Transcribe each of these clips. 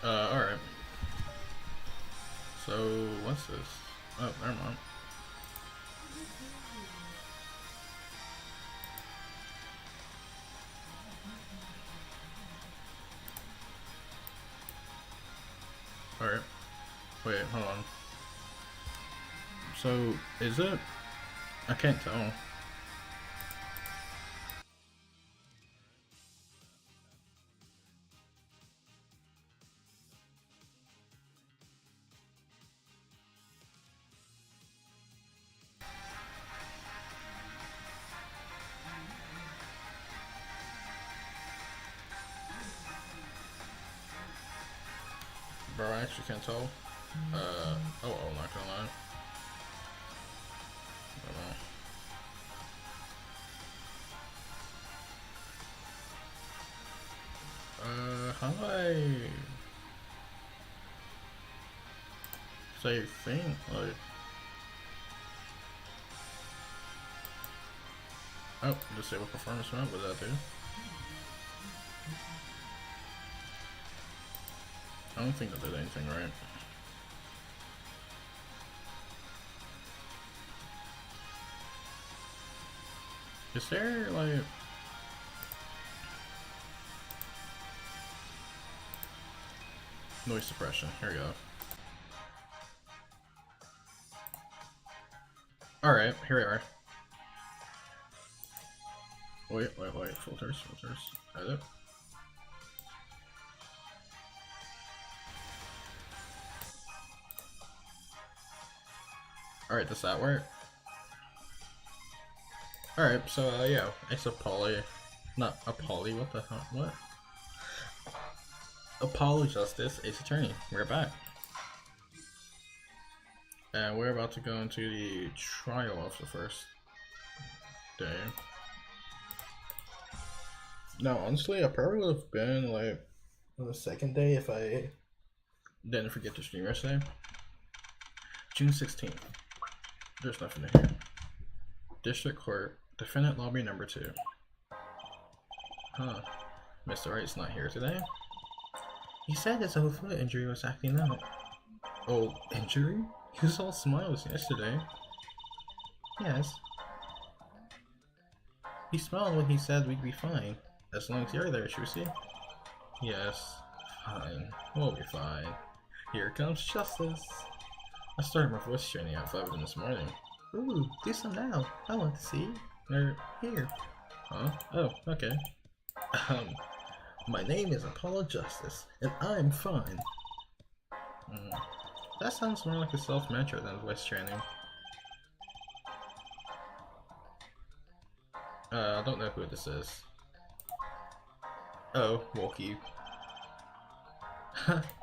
Alright. So, what's this? Oh, never mind. Alright. Wait, hold on. So, is it? I can't tell. Bro, I actually can't tell. Not gonna lie. How do I say thing? Like, oh, disable performance mode. What does that do? I don't think that did anything right. Is there like noise suppression? Here we go. Alright, here we are. Wait. Filters. Edit. Alright, does that work? Alright, so yeah, it's a poly. Not a poly, what the hell? What? Apollo Justice, Ace Attorney. We're back. And we're about to go into the trial of the first day. Now, honestly, I probably would have been like on the second day if I didn't forget to stream yesterday. June 16th. There's nothing in here. District Court, Defendant Lobby number 2. Huh. Mr. Wright's not here today. He said his old foot injury was acting out. Oh, injury? He was all smiles yesterday. Yes. He smiled when he said we'd be fine. As long as you're there, Trucy. Yes. Fine. We'll be fine. Here comes justice. I started my voice training at 5 this morning. Ooh, do some now. I want to see. Here. Huh? Oh, okay. My name is Apollo Justice, and I'm fine. That sounds more like a self-mantra than voice training. I don't know who this is. Oh, Wookie.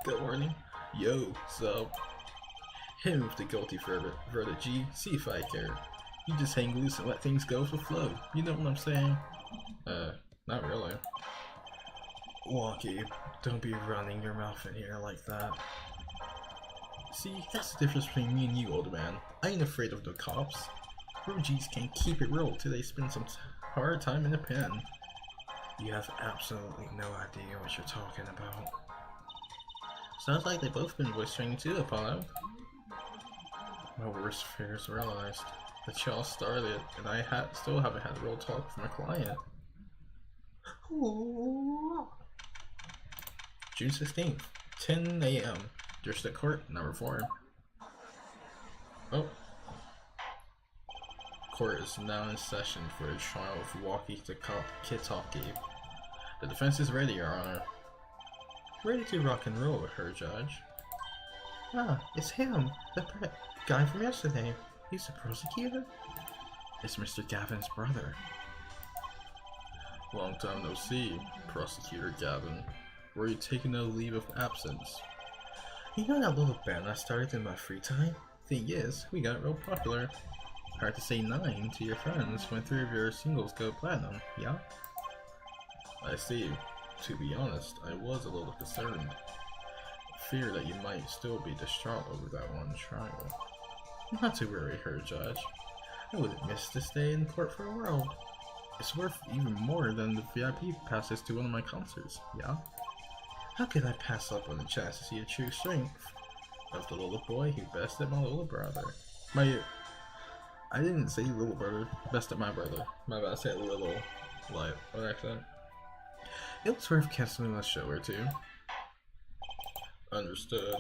Good morning. Yo, sup? Him with the guilty verdict, G. See if I care. You just hang loose and let things go with the flow. You know what I'm saying? Not really. Wonky, don't be running your mouth in here like that. See, that's the difference between me and you, old man. I ain't afraid of the cops. Real G's can't keep it real till they spend some hard time in the pen. You have absolutely no idea what you're talking about. Sounds like they've both been voice training too, Apollo. My worst fears realized. The trial started, and I still haven't had a real talk with my client. June 16th, 10 a.m. District Court, number 4. Oh. Court is now in session for the trial of Walkie Kitaki. The defense is ready, Your Honor. Ready to rock and roll with her, Judge. Ah, it's him, the guy from yesterday. He's the prosecutor? It's Mr. Gavin's brother. Long time no see, Prosecutor Gavin. Were you taking a leave of absence? You know that little band I started in my free time? Thing is, we got real popular. Hard to say 9 to your friends when 3 of your singles go platinum, yeah? I see. To be honest, I was a little concerned. Fear that you might still be distraught over that one trial. Not to worry, her judge. I wouldn't miss this day in court for the world. It's worth even more than the VIP passes to one of my concerts, yeah? How could I pass up on the chance to see the true strength of the little boy who bested my little brother? I didn't say little brother, bested my brother. My bad, I said little, like, what accent? It was worth canceling a show or two. Understood.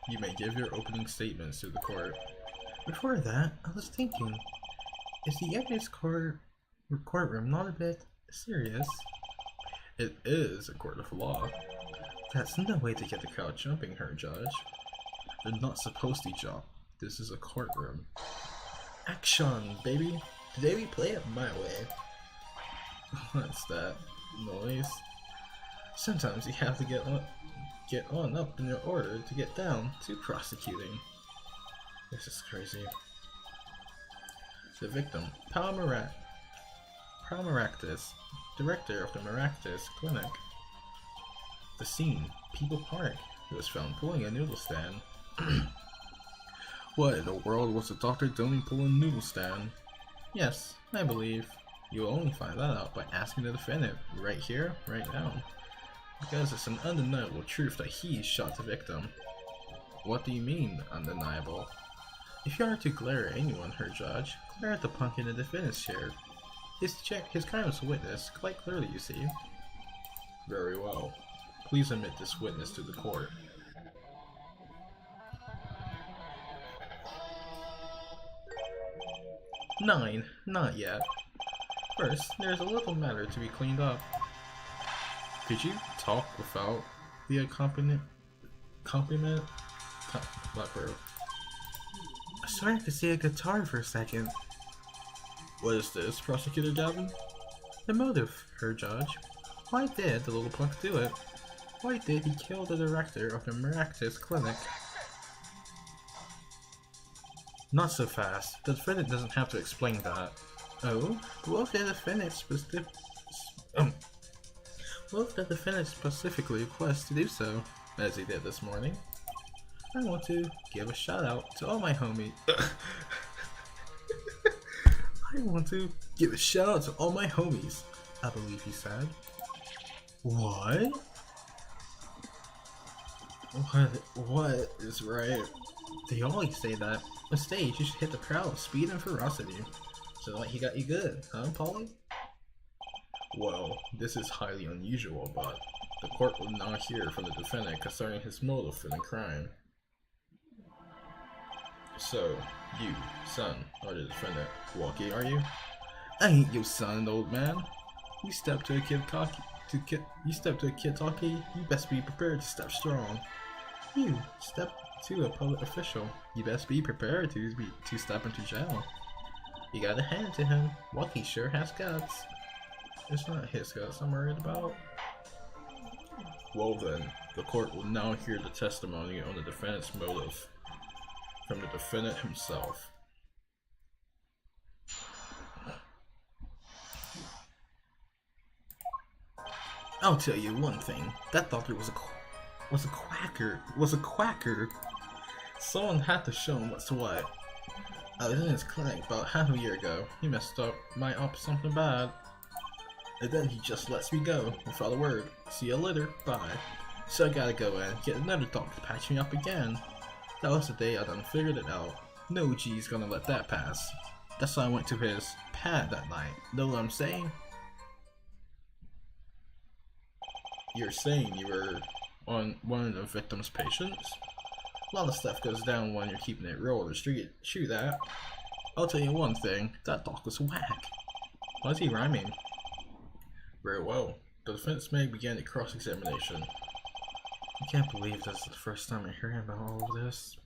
You may give your opening statements to the court. Before that, I was thinking, is the evidence courtroom not a bit serious? It is a court of law. That's no way to get the crowd jumping, her judge. They're not supposed to jump. This is a courtroom. Action, baby! Today we play it my way. What's that noise? Sometimes you have to get on up in order to get down to prosecuting. This is crazy. The victim, Paul Maractus, director of the Maractus Clinic. The scene, People Park. He was found pulling a noodle stand. What in the world was the doctor doing pulling a noodle stand? Yes, I believe. You will only find that out by asking the defendant, right here, right now. Because it's an undeniable truth that he shot the victim. What do you mean, undeniable? If you are to glare at anyone, her judge, glare at the punk in the defendant's chair. His crime was witnessed quite clearly, you see. Very well. Please admit this witness to the court. Nine, not yet. First, there's a little matter to be cleaned up. Could you talk without the accompaniment? Sorry, I could see a guitar for a second. What is this, Prosecutor Gavin? The motive, her judge. Why did the little punk do it? Why did he kill the director of the Maractus Clinic? Not so fast. The defendant doesn't have to explain that. Oh? What if the defendant specifically requests to do so, as he did this morning? I want to give a shout out to all my homies. I want to give a shout out to all my homies, I believe he said. What? What is right? They always say that. On stage, you should hit the crowd with speed and ferocity. So like he got you good, huh, Polly? Well, this is highly unusual, but the court will now hear from the defendant concerning his motive for the crime. So, you, son, are the defendant. Walkie, are you? I ain't your son, old man. You step to a kid talkie, you best be prepared to step strong. You step to a public official, you best be prepared to step into jail. You gotta hand it to him. Walkie sure has guts. It's not his guts I'm worried about. Well then, the court will now hear the testimony on the defendant's motive from the defendant himself. I'll tell you one thing. That doctor was a quacker. Someone had to show him what's what. I was in his clinic about half a year ago. He messed up something bad. And then he just lets me go without a word. See you later, bye. So I gotta go and get another doctor to patch me up again. That was the day I done figured it out. No G's gonna let that pass. That's why I went to his pad that night. Know what I'm saying? You're saying you were on one of the victim's patients? A lot of stuff goes down when you're keeping it real on the street. True that. I'll tell you one thing, that doc was whack. Why is he rhyming? Very well. The defense may begin the cross-examination. I can't believe this is the first time I'm hearing about all of this.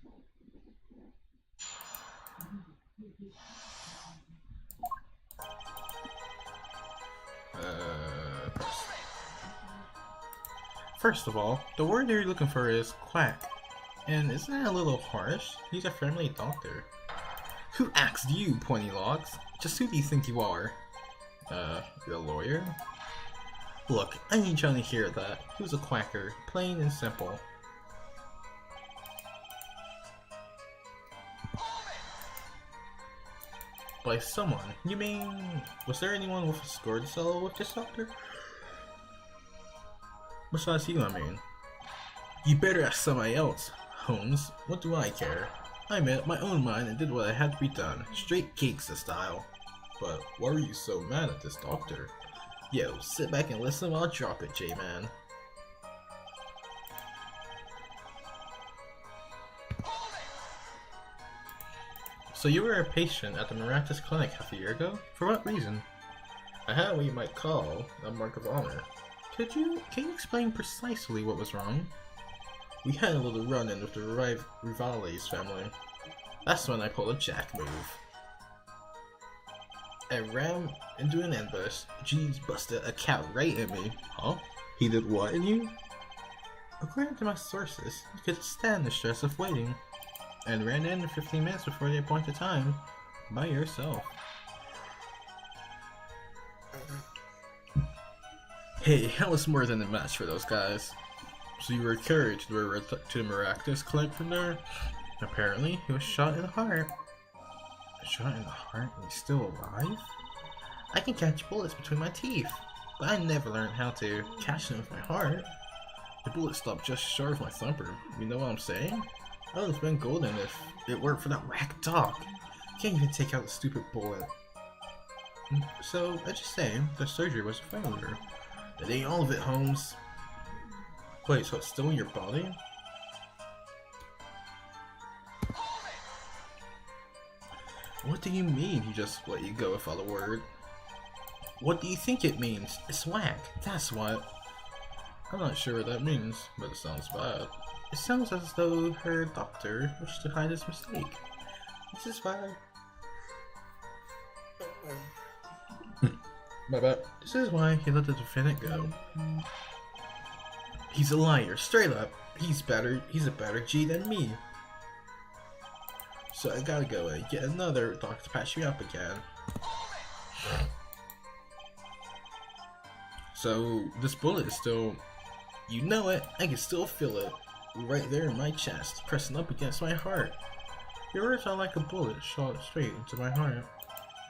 First of all, the word you're looking for is quack. And isn't that a little harsh? He's a friendly doctor. Who asked you, Pointy Logs? Just who do you think you are? The lawyer? Look, I ain't trying to hear that. Who's a quacker? Plain and simple. By someone? You mean... was there anyone with a score to settle with this doctor? Besides you, I mean. You better ask somebody else, Holmes. What do I care? I made up my own mind and did what I had to be done, straight gangsta style. But why are you so mad at this doctor? Yo, sit back and listen while I drop it, J-Man. So you were a patient at the Maractus Clinic half a year ago? For what reason? I had what you might call a mark of honor. Can you explain precisely what was wrong? We had a little run-in with the Rivales family. That's when I pulled a Jack move. I ran into an ambush. Jeeves busted a cat right at me. Huh? He did what in you? According to my sources, you could stand the stress of waiting, and ran in 15 minutes before the appointed time, by yourself. Hey, that was more than a match for those guys. So you were carried to the Maractus Clinic from there? Apparently, he was shot in the heart. Shot in the heart and he's still alive? I can catch bullets between my teeth, but I never learned how to catch them with my heart. The bullet stopped just short of my thumper. You know what I'm saying? I would have been golden if it weren't for that whack doc. Can't even take out the stupid bullet. So, I just say, the surgery was a failure. It ain't all of it, Holmes. Wait, so it's still in your body? What do you mean he just let you go without a word? What do you think it means? It's whack, that's what. I'm not sure what that means, but it sounds bad. It sounds as though her doctor wished to hide his mistake. This is why... My bad. This is why he let the defendant go. He's a liar, straight up. He's a better G than me. So I gotta go and get another doctor to patch me up again. So this bullet is still... You know it, I can still feel it. Right there in my chest, pressing up against my heart. Your words are like a bullet shot straight into my heart.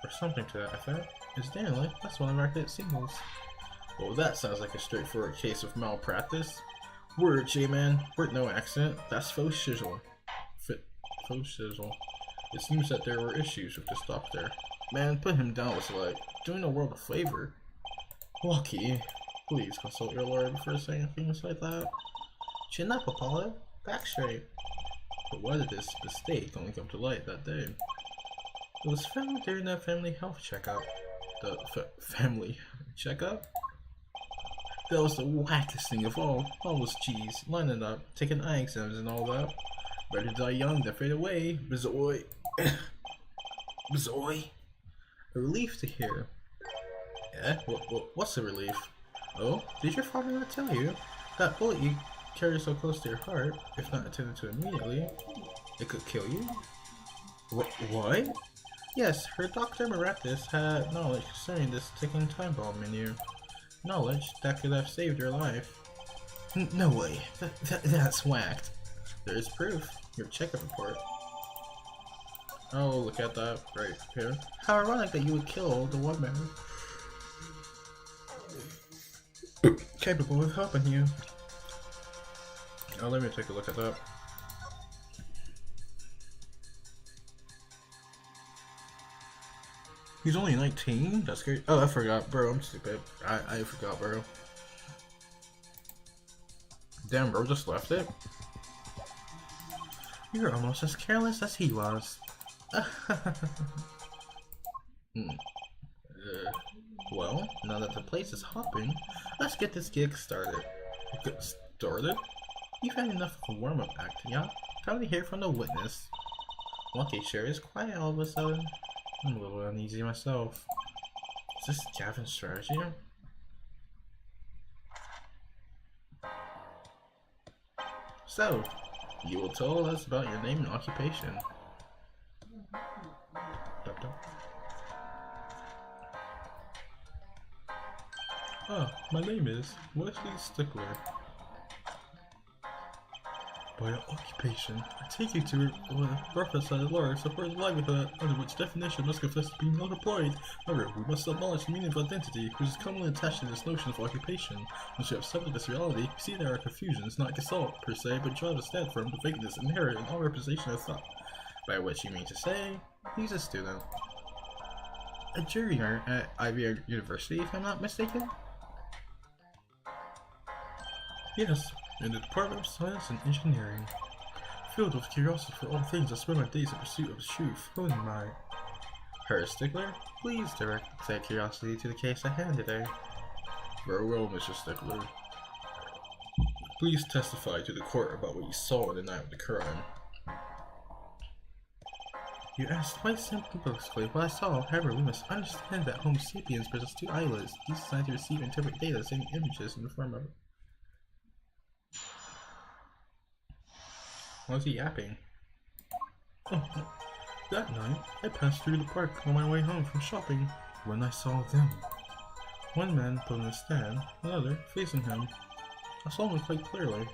Or something to that effect. Incidentally, that's one of our hit singles. Well, that sounds like a straightforward case of malpractice. Word, J-Man. Word, no accent. That's faux shizzle. Faux shizzle. It seems that there were issues with this doctor. Man, put him down was like doing the world a favor. Lucky, please consult your lawyer before saying things like that. Chin up, Apollo. Back straight. But why did this mistake only come to light that day? It was found during that family health checkup. The family checkup? That was the wackest thing of all. All those G's, lining up, taking eye exams and all that. Better die young than fade away. Bizoy. Bizoy. A relief to hear. Yeah? What's a relief? Oh, did your father not tell you? That bullet you carry so close to your heart, if not attended to immediately, it could kill you? What? Yes, her Dr. Maractus had knowledge concerning this ticking time bomb in you. Knowledge that could have saved your life. No way. That's whacked. There is proof. Your checkup report. Oh, look at that right here. How ironic that you would kill the one man capable of helping you. Oh, let me take a look at that. He's only 19? That's great. Oh, I forgot, bro. I'm stupid. I forgot, bro. Damn, bro, just left it. You're almost as careless as he was. Well, now that the place is hopping, let's get this gig started. Started? You've had enough of a warm-up act, yeah? Time to hear from the witness. Lucky sure is quiet all of a sudden. I'm a little uneasy myself. Is this Gavin's strategy? So, you will tell us about your name and occupation. My name is Wesley Stickler. By occupation, I take you to reference at large, support livelihood, under which definition must confess to being unemployed. However, we must acknowledge the meaning of identity, which is commonly attached to this notion of occupation. Once you have accepted this reality, you see there are confusions, not assault per se, but draw to stand firm the vagueness inherent in all representation of thought. By which you mean to say, he's a student. A junior at Ivy University, if I'm not mistaken? Yes, in the Department of Science and Engineering. Filled with curiosity for all things, I spend my days in pursuit of the truth. Who am I? Herr Stickler, please direct that curiosity to the case at hand today. Very well, Mr. Stickler. Please testify to the court about what you saw on the night of the crime. You asked quite simply what I saw. However, we must understand that Homo sapiens possess two eyelids. These are designed to receive and interpret data, sending images in the form of... Why is he yapping? Oh, that night, I passed through the park on my way home from shopping when I saw them. One man put on a stand, another facing him. I saw them quite clearly.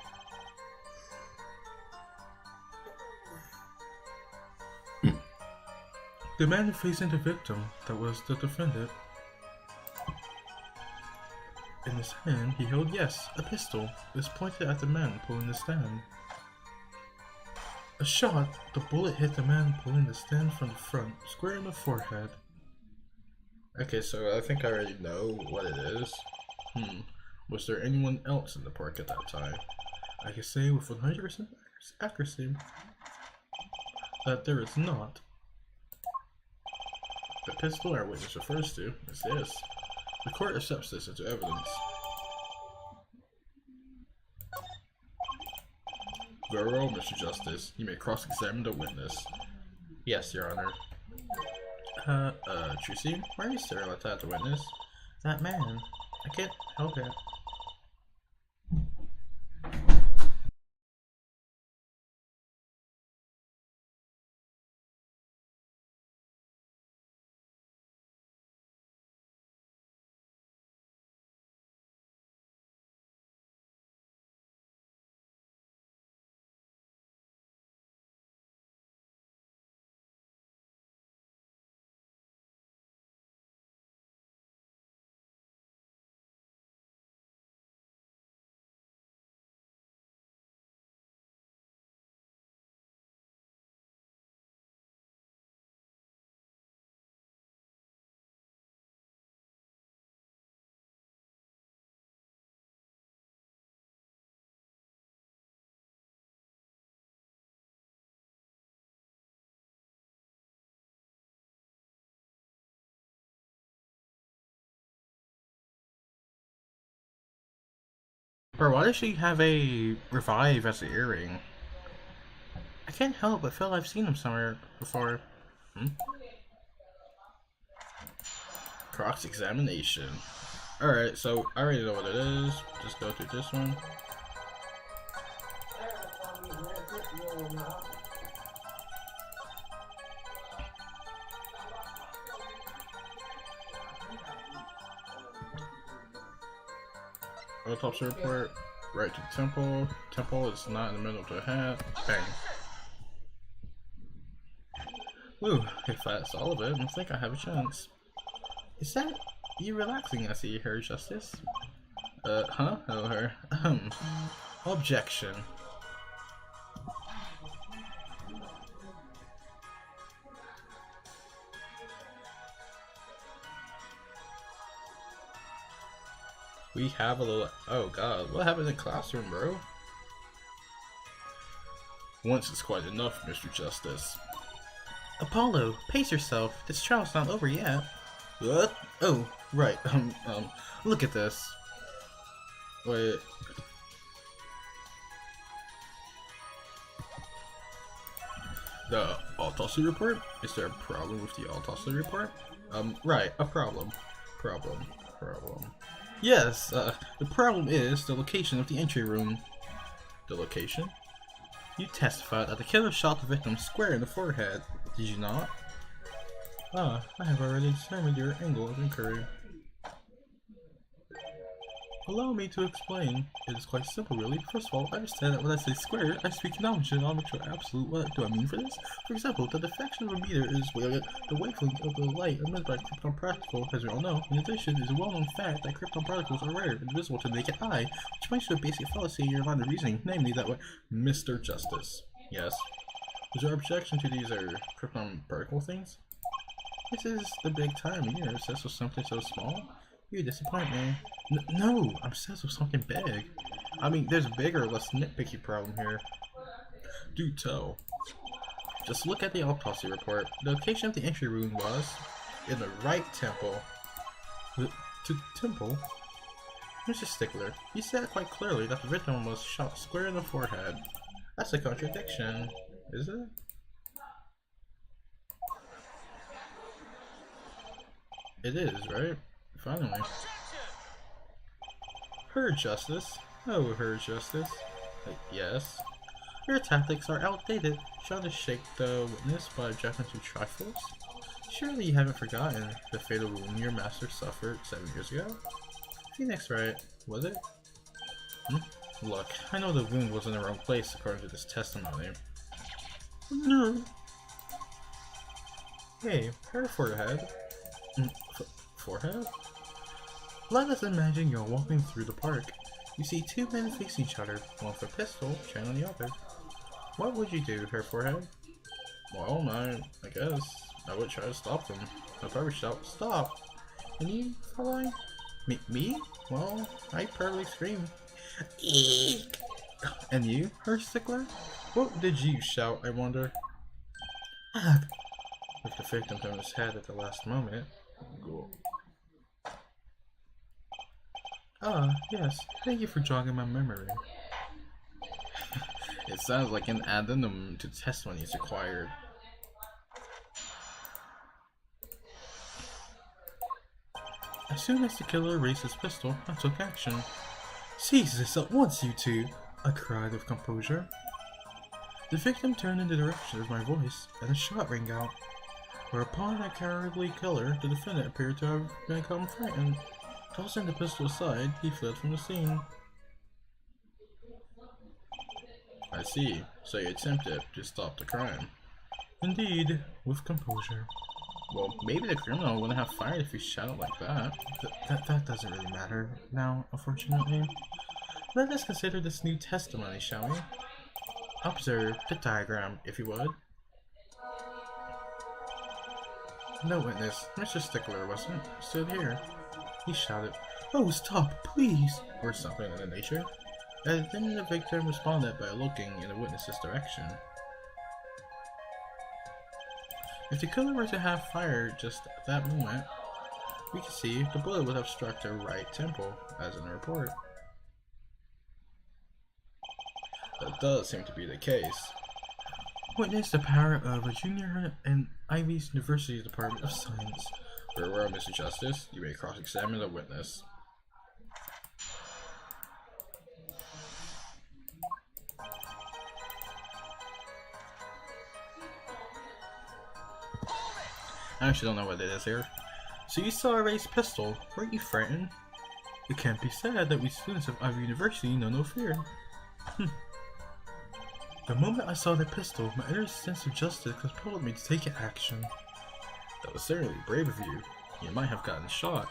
The man facing the victim, that was the defendant. In his hand, he held, yes, a pistol. It was pointed at the man pulling the stand. A shot, the bullet hit the man pulling the stand from the front, square in the forehead. Okay, so I think I already know what it is. Was there anyone else in the park at that time? I can say with 100% accuracy that there is not. The pistol our witness refers to is this. The court accepts this into evidence. Very well, Mr. Justice. You may cross-examine the witness. Yes, Your Honor. Tracy, why are you staring like that at the witness? That man. I can't help it. Bro, why does she have a revive as an earring? I can't help but feel I've seen him somewhere before. Cross-examination. Alright, so I already know what it is. Just go through this one. Autopsy report. Right to the temple. Temple is not in the middle of the hat. Bang. Ooh, if that's all of it, I think I have a chance. Is that you relaxing, I see, Her Justice? Huh? Oh, her. Objection. We have a little... Oh god, what happened in the classroom, bro? Once is quite enough, Mr. Justice. Apollo, pace yourself. This trial's not over yet. What? Oh, right. Look at this. Wait. The autopsy report? Is there a problem with the autopsy report? Right, a problem. Problem. Yes, the problem is the location of the entry room. The location? You testified that the killer shot the victim square in the forehead. Did you not? Ah, I have already determined your angle of inquiry. Allow me to explain. It is quite simple, really. First of all, understand that when I say square, I speak in geometry absolute. What do I mean for this? For example, the diffraction of a meter is the wavelength of the light emitted by krypton particle, as we all know. In addition, it is a well-known fact that krypton particles are rare and invisible to the naked eye, which points to a basic fallacy in your line of reasoning, namely that what Mr. Justice. Yes. Is your objection to these krypton particle things? This is the big time. You're obsessed with something so small? You disappoint me. No, I'm obsessed with something big. I mean, there's a bigger, less nitpicky problem here. Do tell. Just look at the autopsy report. The location of the entry wound was in the right temple. The temple? Mr. Stickler, you said quite clearly that the victim was shot square in the forehead. That's a contradiction, is it? It is, right? Finally. Her Justice. Oh, Her Justice. Yes. Your tactics are outdated. Trying to shake the witness by objecting to trifles? Surely you haven't forgotten the fatal wound your master suffered 7 years ago? Phoenix, right? Was it? Look, I know the wound was in the wrong place according to this testimony. No. Hey, her forehead. Forehead? Let us imagine you're walking through the park. You see two men facing each other, one with a pistol, chained on the other. What would you do, her forehead? Well, I guess I would try to stop them. I'd probably shout, "Stop!" And you, Fräulein? Me? Well, I'd probably scream, "Eek!" And you, her Stickler? What did you shout, I wonder? Ugh. With the victim turned his head at the last moment. Go. Ah, yes. Thank you for jogging my memory. It sounds like an addendum to testimonies required. As soon as the killer raised his pistol, I took action. Seize this at once, you two! I cried with composure. The victim turned in the direction of my voice, and a shot rang out. Whereupon that cowardly killer, the defendant appeared to have become frightened. Tossing the pistol aside, he fled from the scene. I see. So you attempted to stop the crime. Indeed, with composure. Well, maybe the criminal wouldn't have fired if he shouted like that. That doesn't really matter now, unfortunately. Let us consider this new testimony, shall we? Observe the diagram, if you would. No witness. Mr. Stickler wasn't. Stood here. He shouted, "Oh, stop, please!" or something of that nature. And then the victim responded by looking in the witness's direction. If the killer were to have fired just at that moment, we can see the bullet would have struck the right temple, as in the report. That does seem to be the case. Witness the power of a junior in Ivy's University Department of Science. Very well, Mr. Justice. You may cross-examine the witness. I actually don't know what it is here. So you saw a raised pistol. Weren't you frightened? It can't be said that we students of Ivy University know no fear. The moment I saw the pistol, my inner sense of justice compelled me to take action. That was certainly brave of you. You might have gotten shot.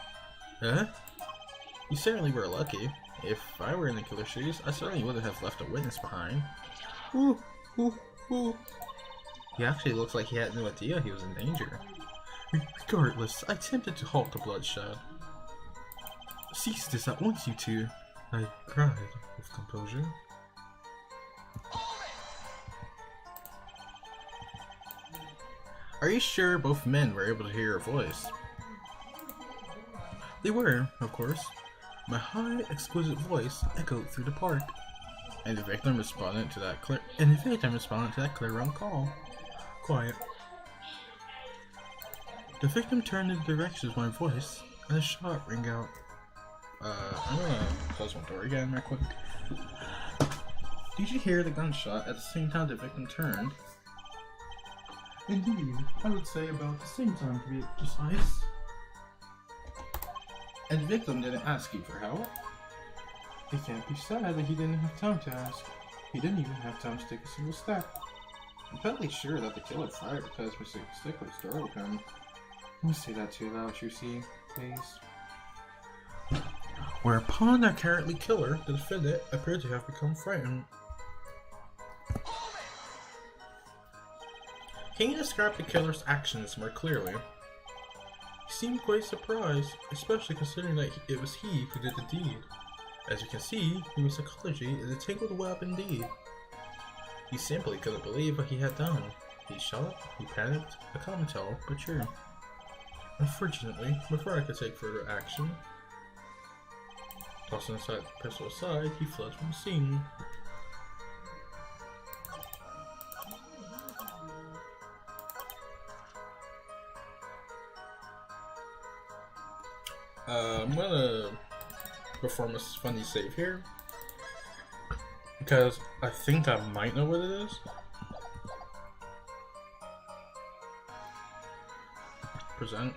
Eh? You certainly were lucky. If I were in the killer's shoes, I certainly wouldn't have left a witness behind. Ooh. He actually looks like he had no idea he was in danger. Regardless, I attempted to halt the bloodshed. Cease this at once, you two, I cried with composure. Are you sure both men were able to hear your voice? They were, of course. My high, exquisite voice echoed through the park, and the victim responded to that clear round call. Quiet. The victim turned in the direction of my voice, and a shot rang out. I'm gonna close my door again real quick. Did you hear the gunshot at the same time the victim turned? Indeed, I would say about the same time to be precise. And the victim didn't ask you for help? It can't be said that he didn't have time to ask. He didn't even have time to take a single step. I'm fairly sure that the killer fired because Mr. Stickler startled him. Let me say that too loud, you see, please. Whereupon the cowardly killer, the defendant, appeared to have become frightened. Can you describe the killer's actions more clearly? He seemed quite surprised, especially considering that it was he who did the deed. As you can see, human psychology is a tangled web indeed. He simply couldn't believe what he had done. He shocked, he panicked, a common tale, but true. Unfortunately, before I could take further action, tossing the pistol aside, he fled from the scene. I'm gonna perform a funny save here because I think I might know what it is. Present.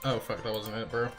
Oh fuck, that wasn't it, bro.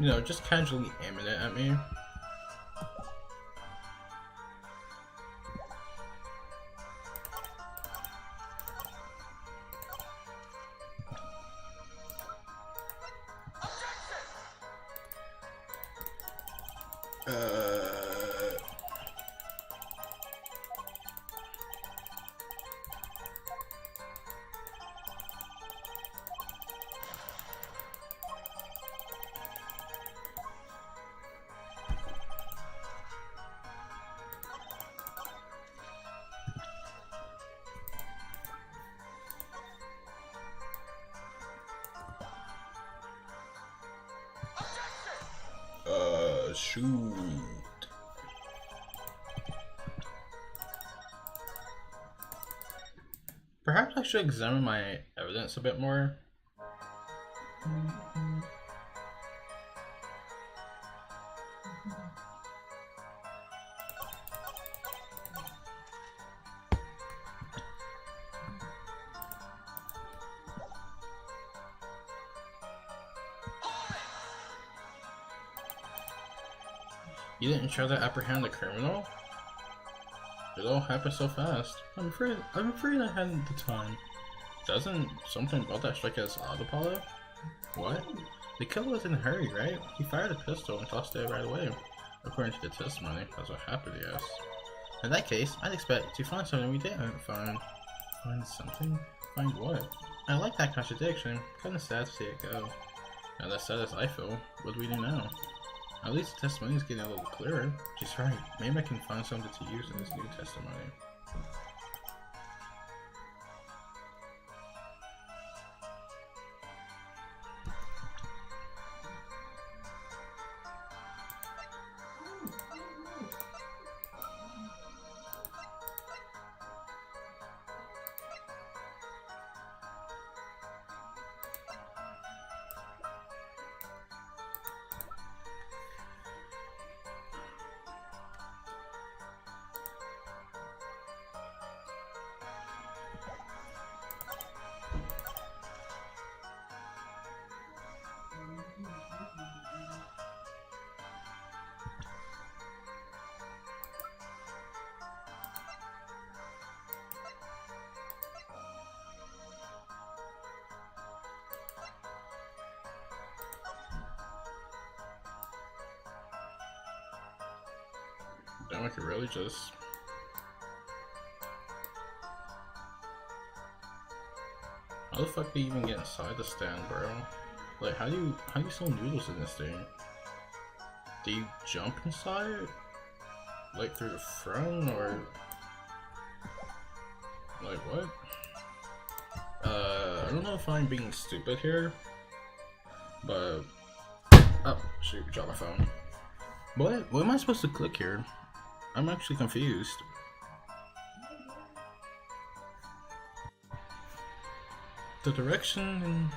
You know, just casually aiming it at me. Shoot. Perhaps I should examine my evidence a bit more. You didn't try to apprehend the criminal? It all happened so fast. I'm afraid I hadn't the time. Doesn't something about that strike as odd, Apollo? What? The killer was in a hurry, right? He fired a pistol and tossed it right away. According to the testimony, that's what happened, yes. In that case, I'd expect to find something we didn't find. Find something? Find what? I like that contradiction. Kinda sad to see it go. Now as sad as I feel, what do we do now? At least the testimony is getting a little clearer. She's right. Maybe I can find something to use in this new testimony. Damn, I could really just... How the fuck do you even get inside the stand, bro? Like, how do you sell noodles in this thing? Do you jump inside? Like, through the front, or... Like what? I don't know if I'm being stupid here, but oh shoot, dropped my phone. What am I supposed to click here? I'm actually confused. The direction and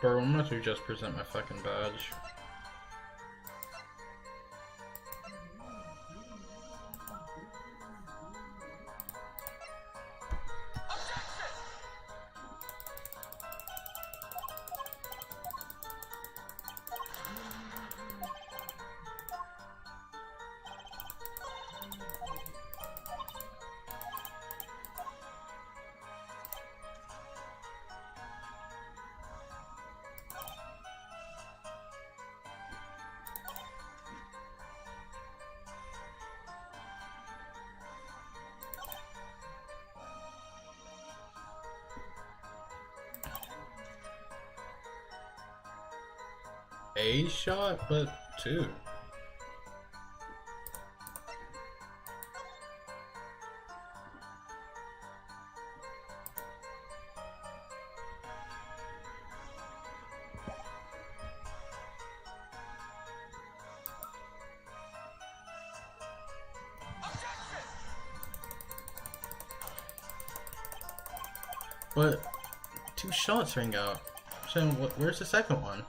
bro, I'm about to just present my fucking badge. A shot, but two. But two shots ring out. So where's the second one?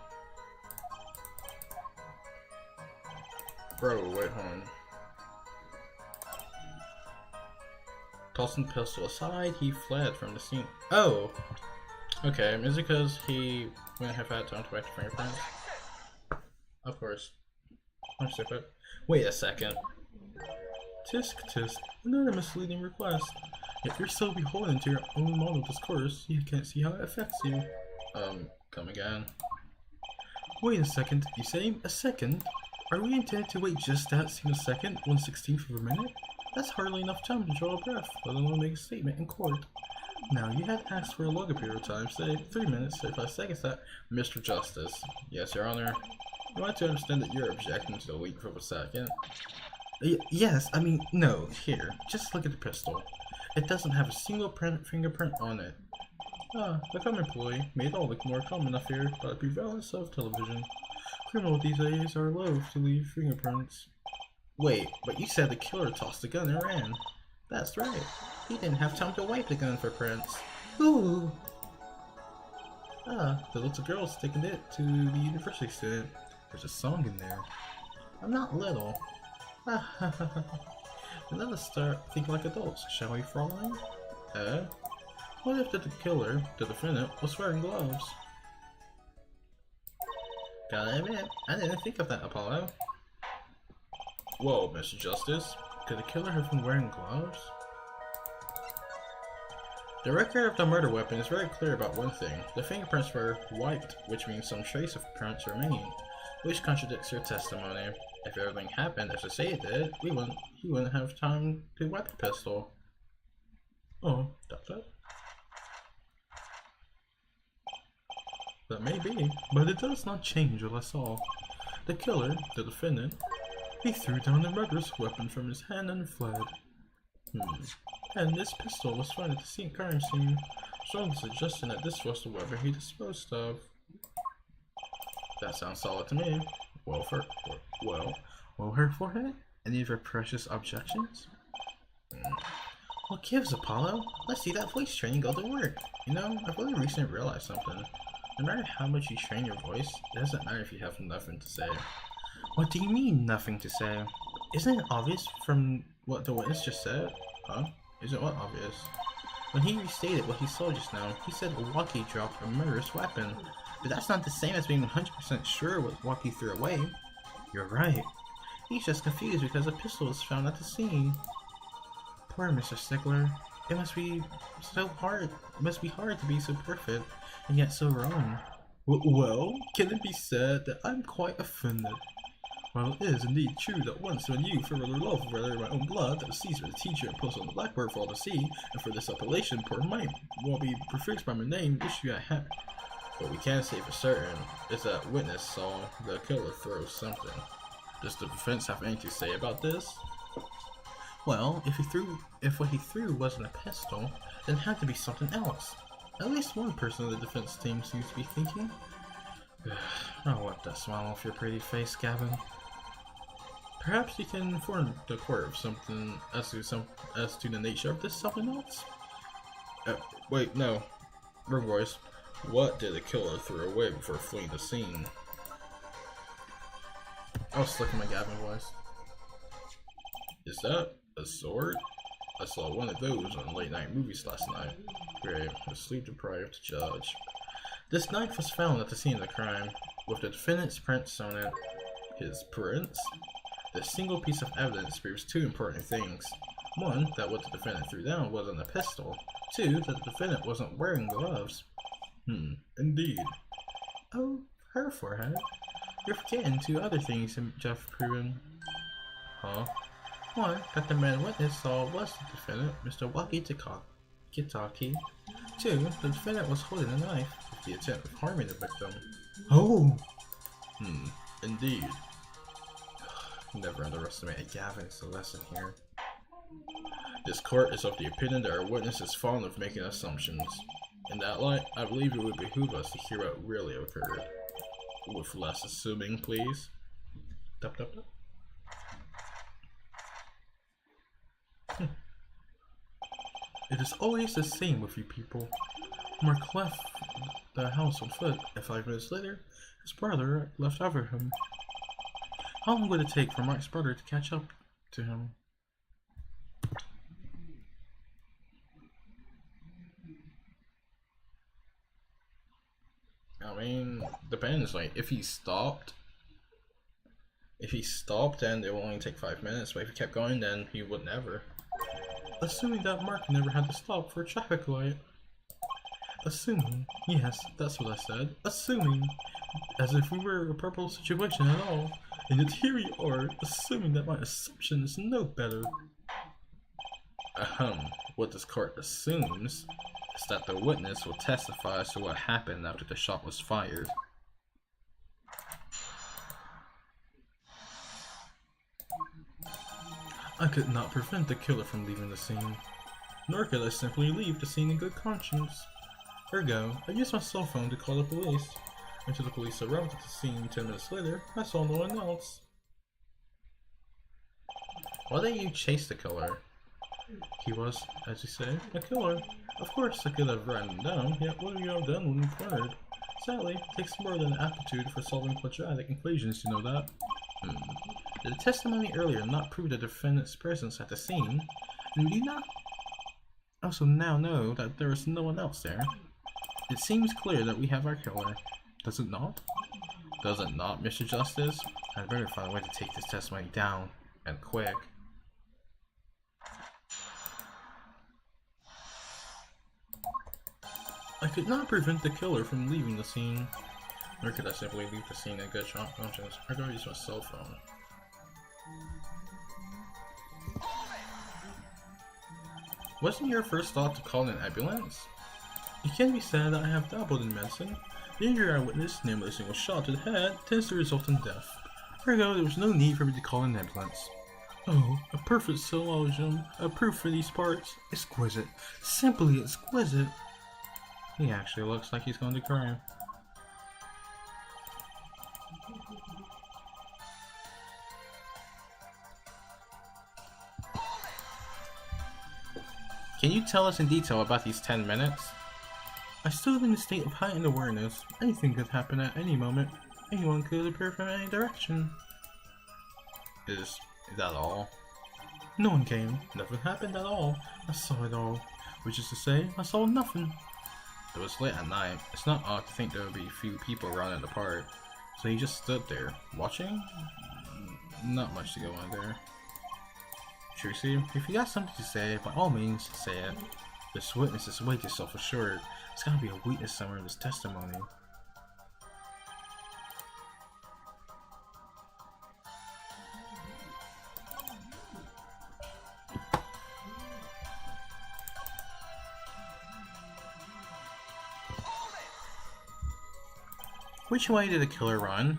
Bro, wait, hold on. Tossing the pistol aside, he fled from the scene. Oh! Okay, is it because he wouldn't have had time to wipe the fingerprints? Of course. I'm stupid. Wait a second. Tisk tisk, another misleading request. If you're so beholden to your own model discourse, you can't see how it affects you. Come again. Wait a second, you say a second? Are we intended to wait just that single second, 1/16th of a minute? That's hardly enough time to draw a breath, let alone make a statement in court. Now, you had asked for a longer period of time, say 3 minutes, 35 seconds, that Mr. Justice. Yes, Your Honor. I want to understand that you're objecting to the length of a second. Yes, I mean, no, here, just look at the pistol. It doesn't have a single fingerprint on it. Ah, the common employee made it all look more common enough here by the prevalence of television. Criminals these days are loath to leave fingerprints. Wait, but you said the killer tossed the gun and ran. That's right. He didn't have time to wipe the gun for prints. Ooh! Ah, the little girl's taking it to the university student. There's a song in there. I'm not little. Let us start thinking like adults, shall we, Fraulein? What if the killer, the defendant, was wearing gloves? Gotta admit, I didn't think of that, Apollo. Whoa, Mr. Justice. Could the killer have been wearing gloves? The record of the murder weapon is very clear about one thing. The fingerprints were wiped, which means some trace of prints remain, which contradicts your testimony. If everything happened as I say it did, he wouldn't have time to wipe the pistol. Oh, that's it? That may be, but it does not change what I saw. The killer, the defendant, he threw down the murderous weapon from his hand and fled. And this pistol was found at the crime scene, strongly suggesting that this was the weapon he disposed of. That sounds solid to me. Well, her forehead? Any of her precious objections? What gives, Apollo? Let's see that voice training go to work. You know, I've only recently realized something. No matter how much you train your voice, it doesn't matter if you have nothing to say. What do you mean, nothing to say? Isn't it obvious from what the witness just said? Huh? Isn't what obvious? When he restated what he saw just now, he said Waki dropped a murderous weapon. But that's not the same as being 100% sure what Waki threw away. You're right. He's just confused because a pistol was found at the scene. Poor Mr. Stickler. It must be so hard. It must be hard to be so perfect and yet so wrong. Well, can it be said that I'm quite offended? While it is indeed true that once when you, for rather love rather my own blood, that was seized by the teacher and posted on the blackboard for all to see, and for this appellation, poor mine will be prefixed by my name, issue at hand. What we can say for certain is that witness saw the killer throw something. Does the defense have anything to say about this? Well, if what he threw wasn't a pistol, then it had to be something else. At least one person of the defense team seems to be thinking. Oh, wipe that smile off your pretty face, Gavin. Perhaps you can inform the court of something as to the nature of this something else? Wait, no. Wrong voice. What did the killer throw away before fleeing the scene? I was slicking my Gavin voice. Is that a sword? I saw one of those on late night movies last night. Great, a sleep deprived judge. This knife was found at the scene of the crime, with the defendant's prints on it. His prints? This single piece of evidence proves two important things. One, that what the defendant threw down wasn't a pistol. Two, that the defendant wasn't wearing gloves. Indeed. Oh, her forehead. You're forgetting two other things Jeff proven. Huh? One, that the man witness saw was the defendant, Mr. Walkie-talkie. Two, the defendant was holding a knife with the intent of harming the victim. Oh! Indeed. Never underestimate a Gavin, it's a lesson here. This court is of the opinion that our witness is fond of making assumptions. In that light, I believe it would behoove us to hear what really occurred. With less assuming, please. Dup, dup, dup. It is always the same with you people. Mark left the house on foot, and 5 minutes later, his brother left after him. How long would it take for Mark's brother to catch up to him? I mean, depends. Like, if he stopped, then it will only take 5 minutes. But if he kept going, then he would never. Assuming that Mark never had to stop for a traffic light. Assuming, yes, that's what I said. Assuming, as if we were a purple situation at all. And yet here you are, assuming that my assumption is no better. What this court assumes is that the witness will testify as to what happened after the shot was fired. I could not prevent the killer from leaving the scene, nor could I simply leave the scene in good conscience. Ergo, I used my cell phone to call the police. Until the police arrived at the scene 10 minutes later, I saw no one else. Why didn't you chase the killer? He was, as you say, a killer. Of course I could have run him down, yet what would you have done when cornered? Sadly, it takes more than an aptitude for solving quadratic equations to know that. Did the testimony earlier not prove the defendant's presence at the scene? And do you not also now know that there is no one else there? It seems clear that we have our killer. Does it not? Does it not, Mr. Justice? I'd better find a way to take this testimony down, and quick. I could not prevent the killer from leaving the scene. Nor could I simply leave the scene in good conscience. I gotta use my cell phone. Wasn't your first thought to call an ambulance? It can be said that I have dabbled in medicine. The injury I witnessed, namely a single shot to the head, tends to result in death. Ergo, there was no need for me to call an ambulance. Oh, a perfect syllogism, a proof for these parts. Exquisite. Simply exquisite. He actually looks like he's going to cry. Can you tell us in detail about these 10 minutes? I stood in a state of heightened awareness. Anything could happen at any moment. Anyone could appear from any direction. Is Is that all? No one came. Nothing happened at all. I saw it all. Which is to say, I saw nothing. It was late at night. It's not odd to think there would be few people around in the park. So he just stood there, watching? Not much to go on there. Trucy, if you got something to say, by all means, say it. This witness is way too self-assured. There's gotta be a weakness somewhere in this testimony. Which way did the killer run?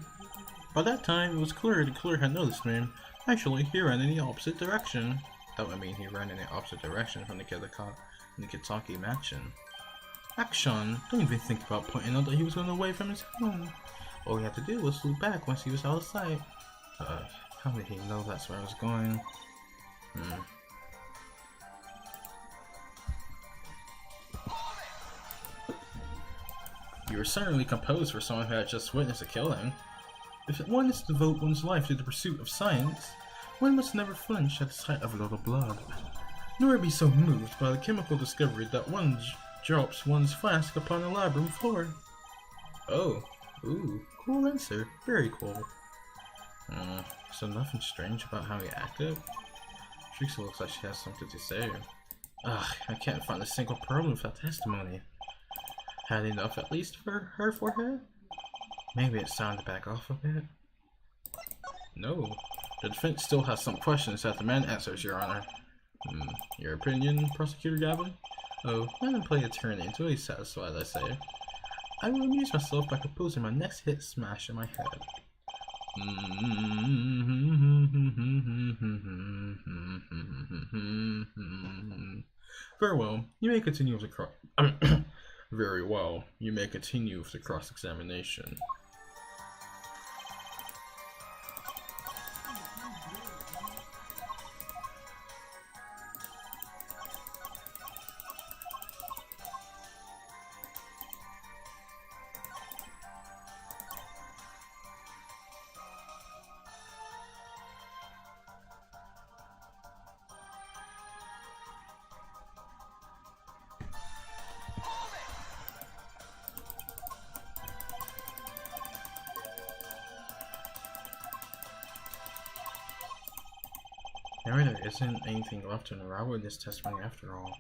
By that time, it was clear the killer had noticed me. Actually, he ran in the opposite direction. That would mean he ran in the opposite direction from the Kitaki mansion. Action! Don't even think about pointing out that he was going away from his home. All he had to do was look back once he was out of sight. How did he know that's where I was going? You were certainly composed for someone who had just witnessed a killing. If one is to devote one's life to the pursuit of science, one must never flinch at the sight of a little blood, nor be so moved by the chemical discovery that one drops one's flask upon the lab room floor. Oh, ooh, cool answer, very cool. So nothing strange about how he acted? Trixie looks like she has something to say. Ugh, I can't find a single problem with that testimony. Had enough at least for her forehead? Maybe it's time to back off a bit. No. The defense still has some questions that demand answers, Your Honor. Your opinion, Prosecutor Gavin? Oh, let him play attorney until he's satisfied, I say. I will amuse myself by composing my next hit smash in my head. Very well. You may continue with the Very well. You may continue with the cross-examination. Maybe there isn't anything left to unravel in this testimony after all.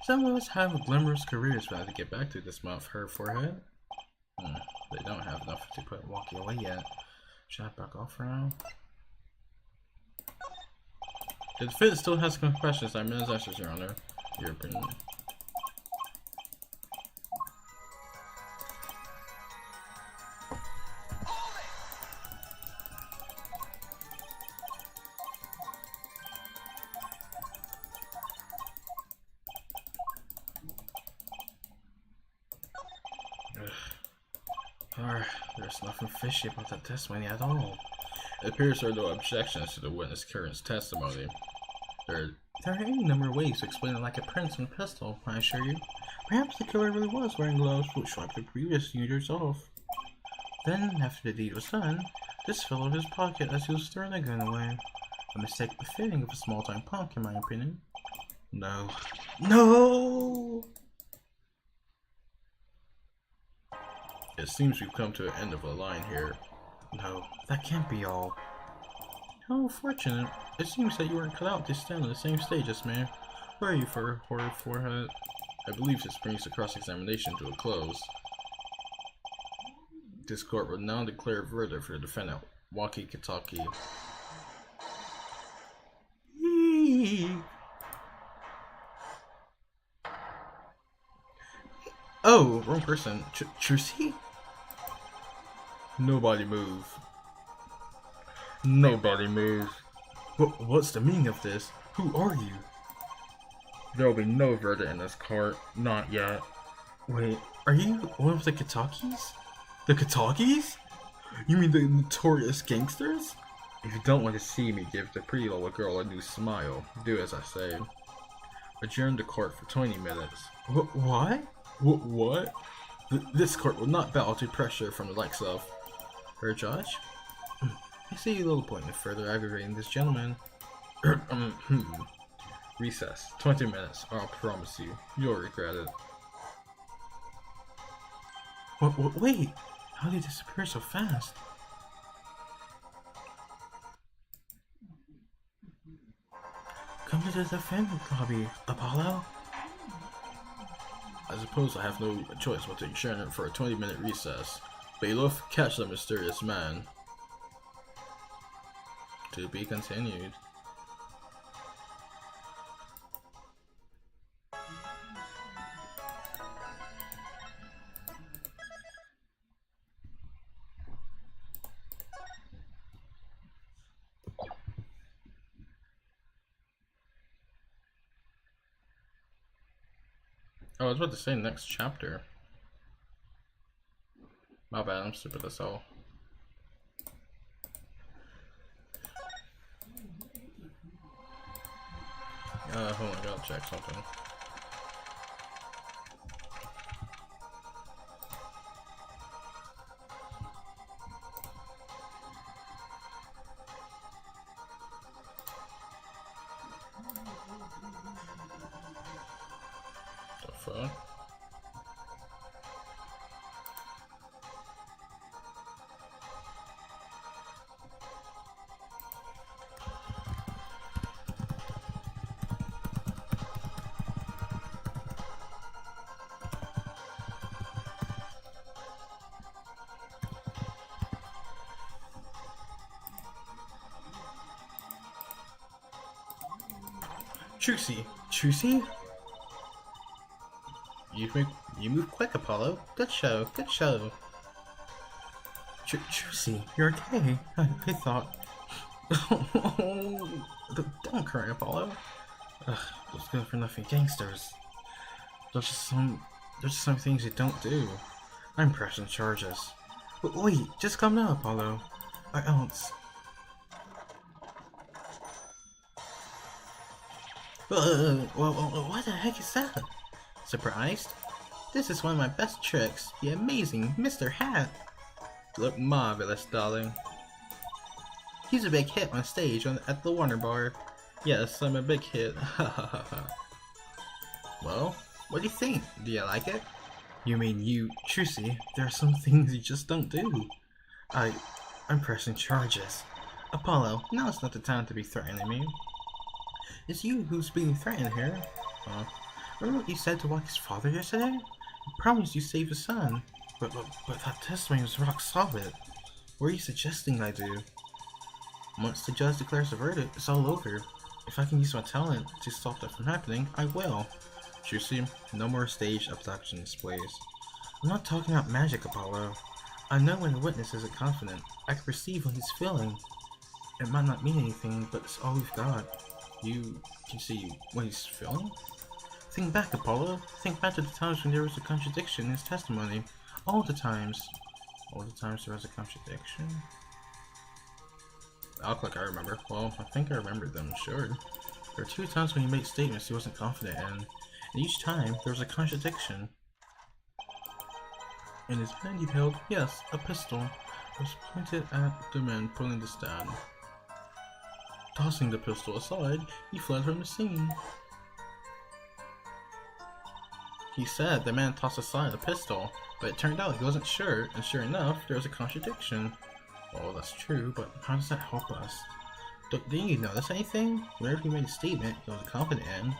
Some of us have glamorous careers we have to get back to this month, her forehead. They don't have enough to put walking away yet. Should I back off for now? The defense still has some questions. I'm in answers, Your Honor. Your opinion. There's nothing fishy about that testimony at all. It appears there are no objections to the witness' current testimony. There are any number of ways to explain it, like a prints and a pistol, I assure you. Perhaps the killer really was wearing gloves which wiped the previous users off. Then, after the deed was done, this fell out of his pocket as he was throwing the gun away. A mistake befitting of a small-time punk, in my opinion. No. No! It seems we've come to the end of the line here. No, that can't be all. How fortunate. It seems that you weren't cut out to stand on the same stage as me. Where are you for horrid forehead? I believe this brings the cross-examination to a close. This court will now declare a verdict for the defendant, Waki Kitaki. Oh, wrong person. Trucy? Nobody move. Nobody move. What's the meaning of this? Who are you? There will be no verdict in this court. Not yet. Wait, are you one of the Kitakis? The Kitakis? You mean the notorious gangsters? If you don't want to see me give the pretty little girl a new smile, do as I say. Adjourn the court for 20 minutes. What? What? This court will not bow to pressure from the likes of her judge. I see little point in further aggravating this gentleman. Recess. 20 minutes. I'll promise you. You'll regret it. Wait! How did he disappear so fast? Come to the defense lobby, Apollo. I suppose I have no choice but to adjourn it for a 20-minute recess. Bailiff, catch the mysterious man. To be continued. Oh, I was about to say next chapter. My bad, I'm stupid as hell. Hold on, I gotta check something. The fuck? Trucy? You move quick, Apollo. Good show, good show. Trucy, you're okay. I thought... Don't cry, Apollo. Ugh, those good-for-nothing gangsters. There's just some things you don't do. I'm pressing charges. Wait, just calm down, Apollo. I don't... What the heck is that? Surprised? This is one of my best tricks, the amazing Mr. Hat. Look marvelous, darling. He's a big hit on stage at the Warner Bar. Yes, I'm a big hit. Well, what do you think? Do you like it? You mean you, Trucy? There are some things you just don't do. I'm pressing charges. Apollo, now is not the time to be threatening me. It's you who's being threatened here. Remember what you said to Walky's father yesterday? You promised you save his son. But that testimony was rock solid. What are you suggesting I do? Once the judge declares the verdict, it's all over. If I can use my talent to stop that from happening, I will. Trucy, no more staged abductions, please. I'm not talking about magic, Apollo. I know when a witness isn't confident. I can perceive what he's feeling. It might not mean anything, but it's all we've got. You can see what he's feeling? Think back, Apollo. Think back to the times when there was a contradiction in his testimony. All the times. All the times there was a contradiction? I look like I remember. Well, I think I remember them, sure. There were 2 times when he made statements he wasn't confident in, and each time there was a contradiction. In his hand he held, yes, a pistol. It was pointed at the man pulling the stand. Tossing the pistol aside, he fled from the scene. He said the man tossed aside the pistol, but it turned out he wasn't sure, and sure enough, there was a contradiction. Well, that's true, but how does that help us? Didn't you notice anything? Whenever he made a statement he was confident in,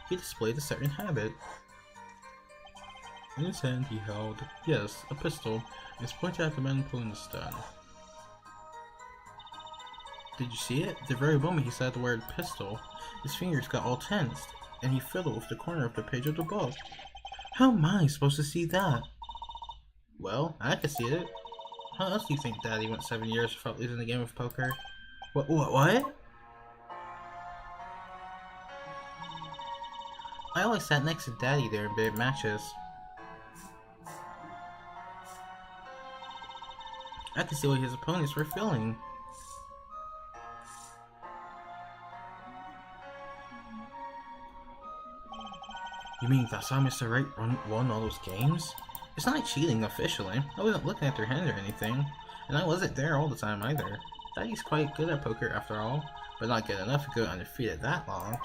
he displayed a certain habit. In his hand he held, yes, a pistol, and it's pointed at the man pulling the stand. Did you see it? The very moment he said the word pistol, his fingers got all tensed, and he fiddled with the corner of the page of the book. How am I supposed to see that? Well, I can see it. How else do you think Daddy went 7 years without losing a game of poker? What? I always sat next to Daddy there in big matches. I could see what his opponents were feeling. You mean that's how Mr. Wright won all those games? It's not like cheating officially. I wasn't looking at their hand or anything, and I wasn't there all the time either. Daddy's quite good at poker after all, but not good enough to go undefeated that long.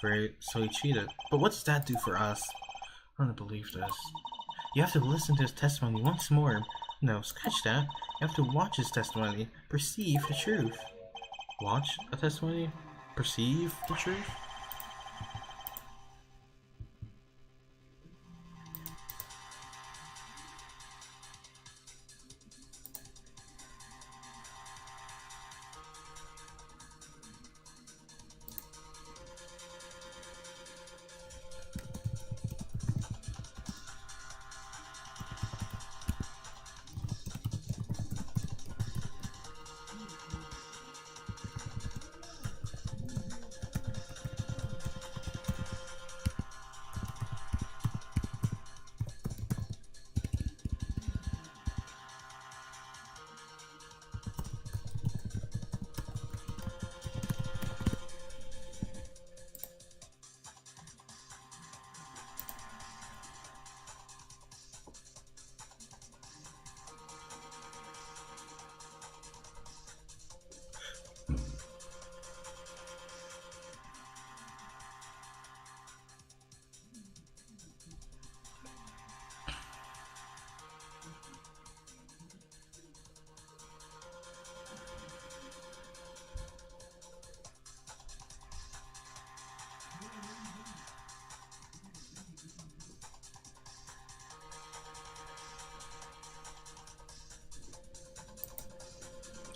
Great, so he cheated. But what does that do for us? I don't believe this. You have to listen to his testimony once more. No, scratch that. You have to watch his testimony. Perceive the truth. Watch a testimony? Perceive the truth?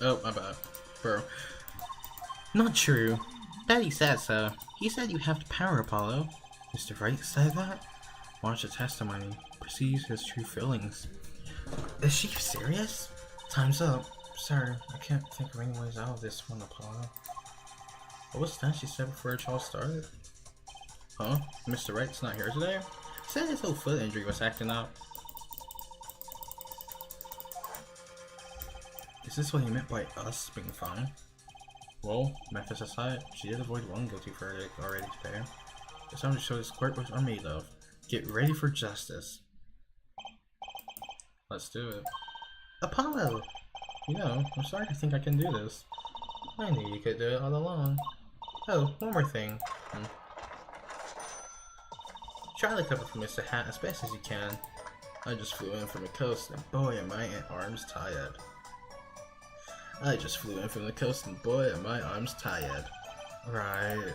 Oh, my bad. Bro. Not true. Daddy said so. He said you have the power, Apollo. Mr. Wright said that? Watch the testimony. Perceives his true feelings. Is she serious? Time's up. Sir, I can't think of any ways out of this one, Apollo. What was that she said before the trial started? Huh? Mr. Wright's not here today? Said his whole foot injury was acting up. Is this what he meant by us being fine? Well, methods aside, she did avoid one guilty verdict already today. It's time to show this court what I'm made of. Get ready for justice. Let's do it. Apollo! You know, I'm starting to think I can do this. I knew you could do it all along. Oh, one more thing. Try to cover for Mr. Hat as best as you can. I just flew in from the coast and boy am my arms tired. I just flew in from the coast and boy are my arms tired. Right.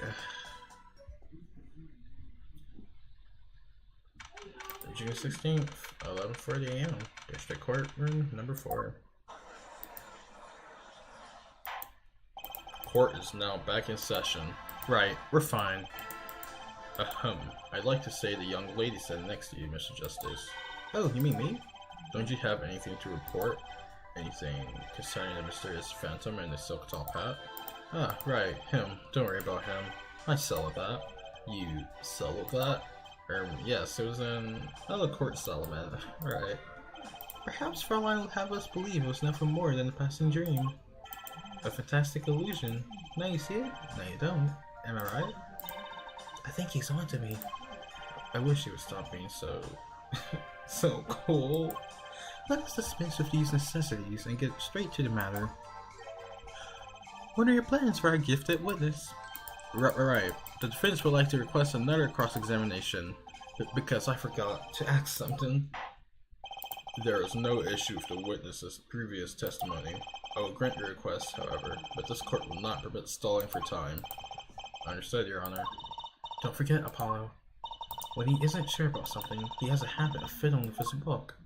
June 16th, 11:40 AM, District Court Room number 4. Court is now back in session. Right, we're fine. Ahem, I'd like to say the young lady sitting next to you, Mr. Justice. Oh, you mean me? Don't you have anything to report? Anything concerning the mysterious phantom and the silk top hat? Ah, right, him. Don't worry about him. I settled that. You settled that? Yes, it was in another court settlement. Right. Perhaps Fraulein will have us believe it was nothing more than a passing dream. A fantastic illusion. Now you see it, now you don't. Am I right? I think he's onto me. I wish he would stop being so... so cool. Let us dispense with these necessities and get straight to the matter. What are your plans for our gifted witness? Right. The defense would like to request another cross-examination, because I forgot to ask something. There is no issue with the witness's previous testimony. I will grant your request, however, but this court will not permit stalling for time. Understood, Your Honor. Don't forget, Apollo. When he isn't sure about something, he has a habit of fiddling with his book.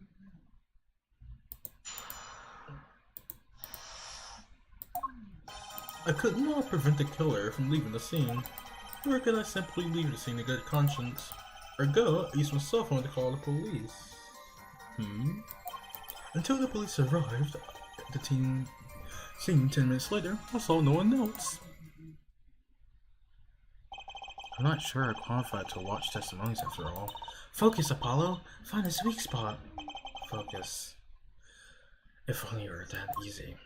I could not prevent the killer from leaving the scene. Or can I simply leave the scene in good conscience? Or go, use my cell phone to call the police? Until the police arrived, the scene 10 minutes later, I saw no one else. I'm not sure I'm qualified to watch testimonies after all. Focus, Apollo! Find his weak spot! Focus. If only it were that easy.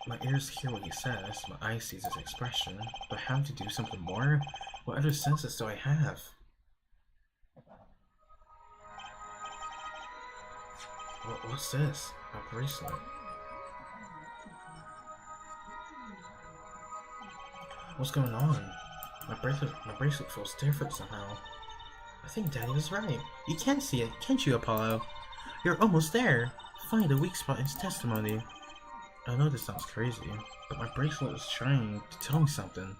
My ears hear what he says, my eyes see his expression, but how to do something more? What other senses do I have? What's this? A bracelet. What's going on? My bracelet feels different somehow. I think Daddy was right. You can see it, can't you, Apollo? You're almost there. Find a weak spot in his testimony. I know this sounds crazy, but my bracelet is trying to tell me something.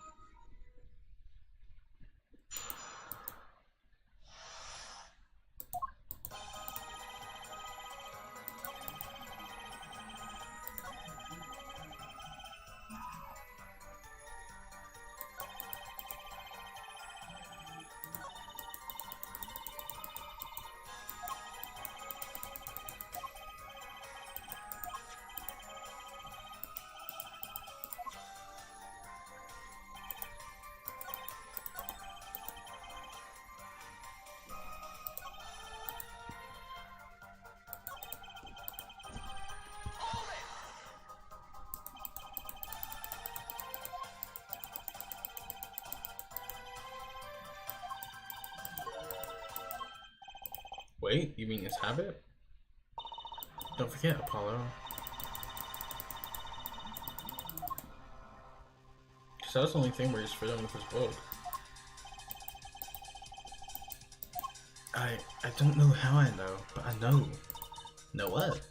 Wait, you mean his habit? Don't forget, Apollo. Cause that's the only thing where he's fiddling with his book. I don't know how I know, but I know. Know what?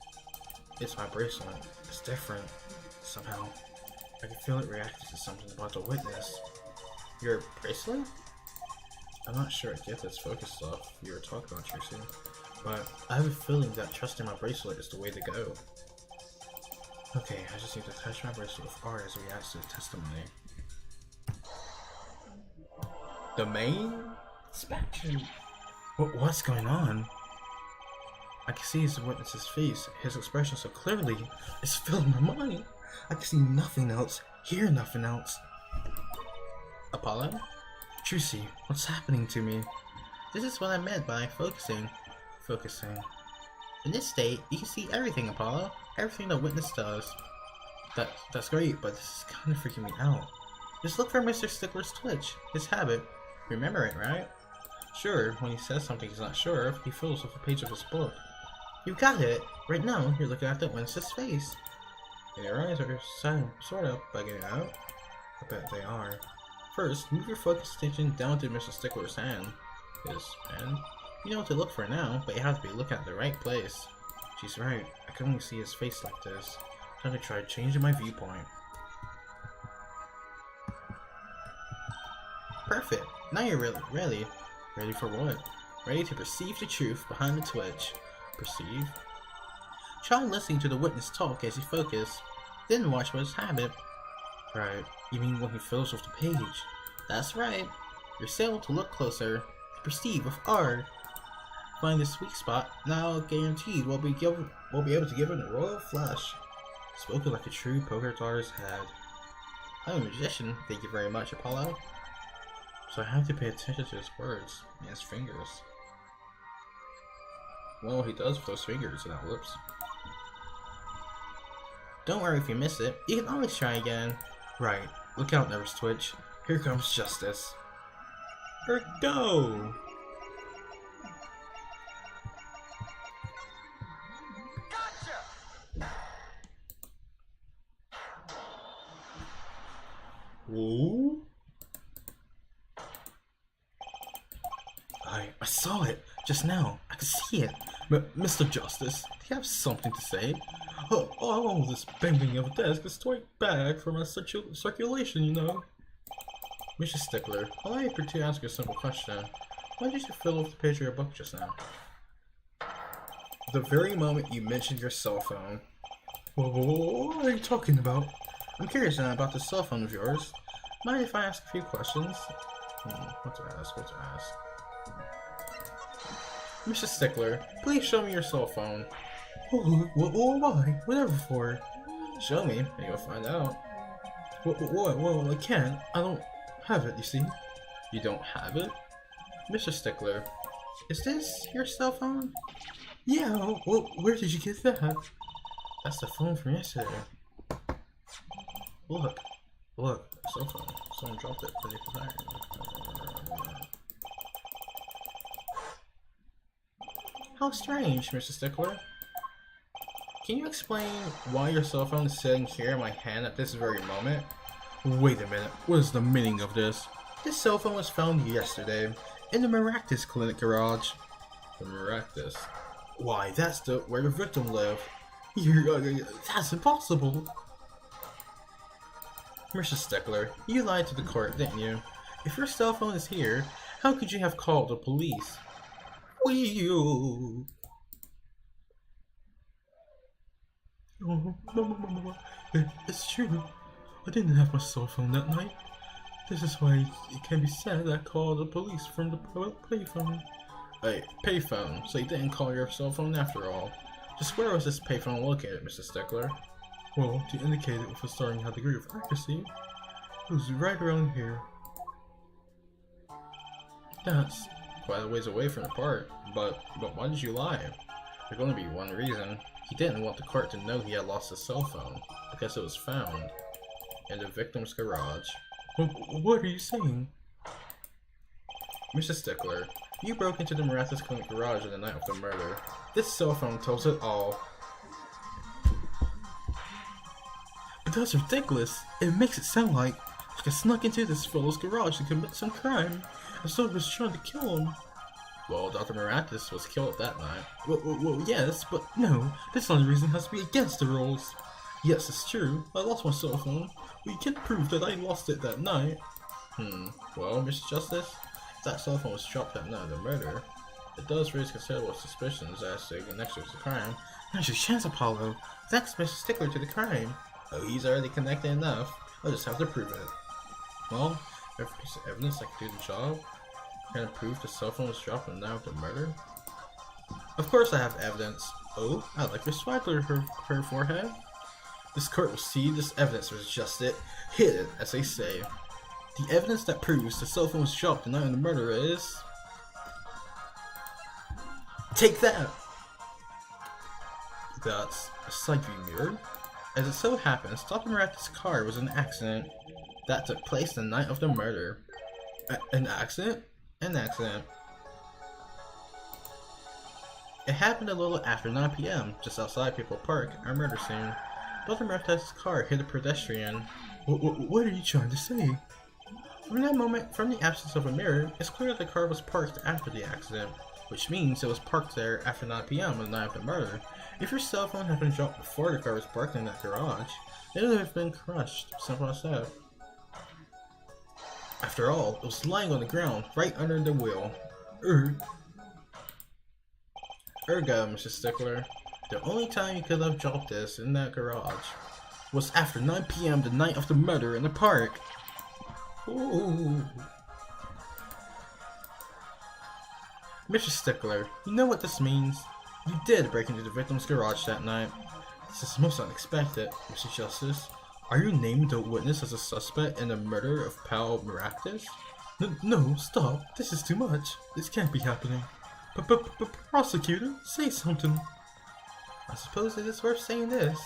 It's my bracelet. It's different. Somehow. I can feel it reacting to something about the witness. Your bracelet? I'm not sure I get this focus stuff you were talking about, Tracy, but I have a feeling that trusting my bracelet is the way to go. Okay, I just need to touch my bracelet with R as it reacts to the testimony. The main inspection? What's going on? I can see his witness's face, his expression so clearly. It's filling my mind. I can see nothing else, hear nothing else. Apollo? Trucy, what's happening to me? This is what I meant by focusing. In this state, you can see everything, Apollo. Everything the witness does. That's great, but this is kind of freaking me out. Just look for Mr. Stickler's twitch, his habit. Remember it, right? Sure, when he says something he's not sure of, he fills with a page of his book. You got it! Right now, you're looking at the witness's face. And your eyes are sort of bugging out. I bet they are. First, move your focus attention down to Mr. Stickler's hand. His pen? You know what to look for now, but you have to be looking at the right place. She's right. I can only see his face like this. Time to try changing my viewpoint. Perfect. Now you're ready. Ready for what? Ready to perceive the truth behind the twitch. Perceive? Try listening to the witness talk as you focus. Then watch what his habit. Right. You mean when he fills with the page? That's right. You're able to look closer, to perceive with R. Find this weak spot, now guaranteed we'll be able to give it a royal flush. Spoken like a true poker daughter's head. I'm a magician, thank you very much, Apollo. So I have to pay attention to his words and his fingers. Well, he does with those fingers and that lips. Don't worry if you miss it, you can always try again. Right. Look out, Nervous Twitch. Here comes justice. Here go! Gotcha! Whoa? I saw it just now. I can see it. Mr. Justice, do you have something to say? Oh, this banging of a desk is quite bad for my circulation, you know. Mr. Stickler, allow me to ask you a simple question. Why did you fill with the page of your book just now? The very moment you mentioned your cell phone. What are you talking about? I'm curious now about the cell phone of yours. Mind if I ask a few questions? What to ask? Mr. Stickler, please show me your cell phone. Why? Whatever for? Show me, and you'll find out. Well, I can't. I don't have it, you see. You don't have it? Mr. Stickler, is this your cell phone? Yeah, well, where did you get that? That's the phone from yesterday. Look, cell phone. Someone dropped it pretty fire. How strange, Mr. Stickler. Can you explain why your cell phone is sitting here in my hand at this very moment? Wait a minute, what is the meaning of this? This cell phone was found yesterday in the Maractus Clinic garage. The Maractus? Why, that's where the victim lived. That's impossible. Mr. Stickler, you lied to the court, didn't you? If your cell phone is here, how could you have called the police? Oh, no. It's true. I didn't have my cell phone that night. This is why it can be said I called the police from the payphone. Wait, payphone? So you didn't call your cell phone after all? Just where was this payphone located, Mr. Stickler? Well, to indicate it with a starting high degree of accuracy, it was right around here. That's quite a ways away from the park, but why did you lie? There's going to be one reason. He didn't want the court to know he had lost his cell phone, because it was found in the victim's garage. What are you saying? Mr. Stickler, you broke into the Maractus Clinic garage on the night of the murder. This cell phone tells it all. But that's ridiculous. It makes it sound like I snuck into this fellow's garage to commit some crime, and so was trying to kill him. Well, Dr. Maractus was killed that night. Well, yes, but no. This only reason has to be against the rules. Yes, it's true. I lost my cell phone, but you can't prove that I lost it that night. Well, Mr. Justice, if that cell phone was dropped that night of the murder, it does raise considerable suspicions as to the connection to the crime. Now's your chance, Apollo. Thanks, Mr. Stickler, to the crime. Oh, he's already connected enough. I'll just have to prove it. Well, every piece of evidence that can do the job. Can it prove the cell phone was dropped on the night of the murder? Of course I have evidence. Oh, I like your swagger, her forehead. This court will see this evidence was just it. Hit it, as they say. The evidence that proves the cell phone was dropped the night of the murder is... Take that! That's a side view mirror. As it so happens, Dr. Maractus' car was an accident that took place the night of the murder. An accident? An accident. It happened a little after 9 p.m., just outside People Park, our murder scene. Dr. Maractus' car hit a pedestrian. What are you trying to say? From that moment, from the absence of a mirror, it's clear that the car was parked after the accident, which means it was parked there after 9 p.m. on the night of the murder. If your cell phone had been dropped before the car was parked in that garage, it would have been crushed, simple as that. After all, it was lying on the ground, right under the wheel. Ergo, Mr. Stickler, the only time you could have dropped this in that garage was after 9 p.m. the night of the murder in the park. Ooh. Mr. Stickler, you know what this means? You did break into the victim's garage that night. This is most unexpected, Mr. Justice. Are you naming the witness as a suspect in the murder of Pal Maractus? No, stop. This is too much. This can't be happening. Prosecutor, say something. I suppose it is worth saying this.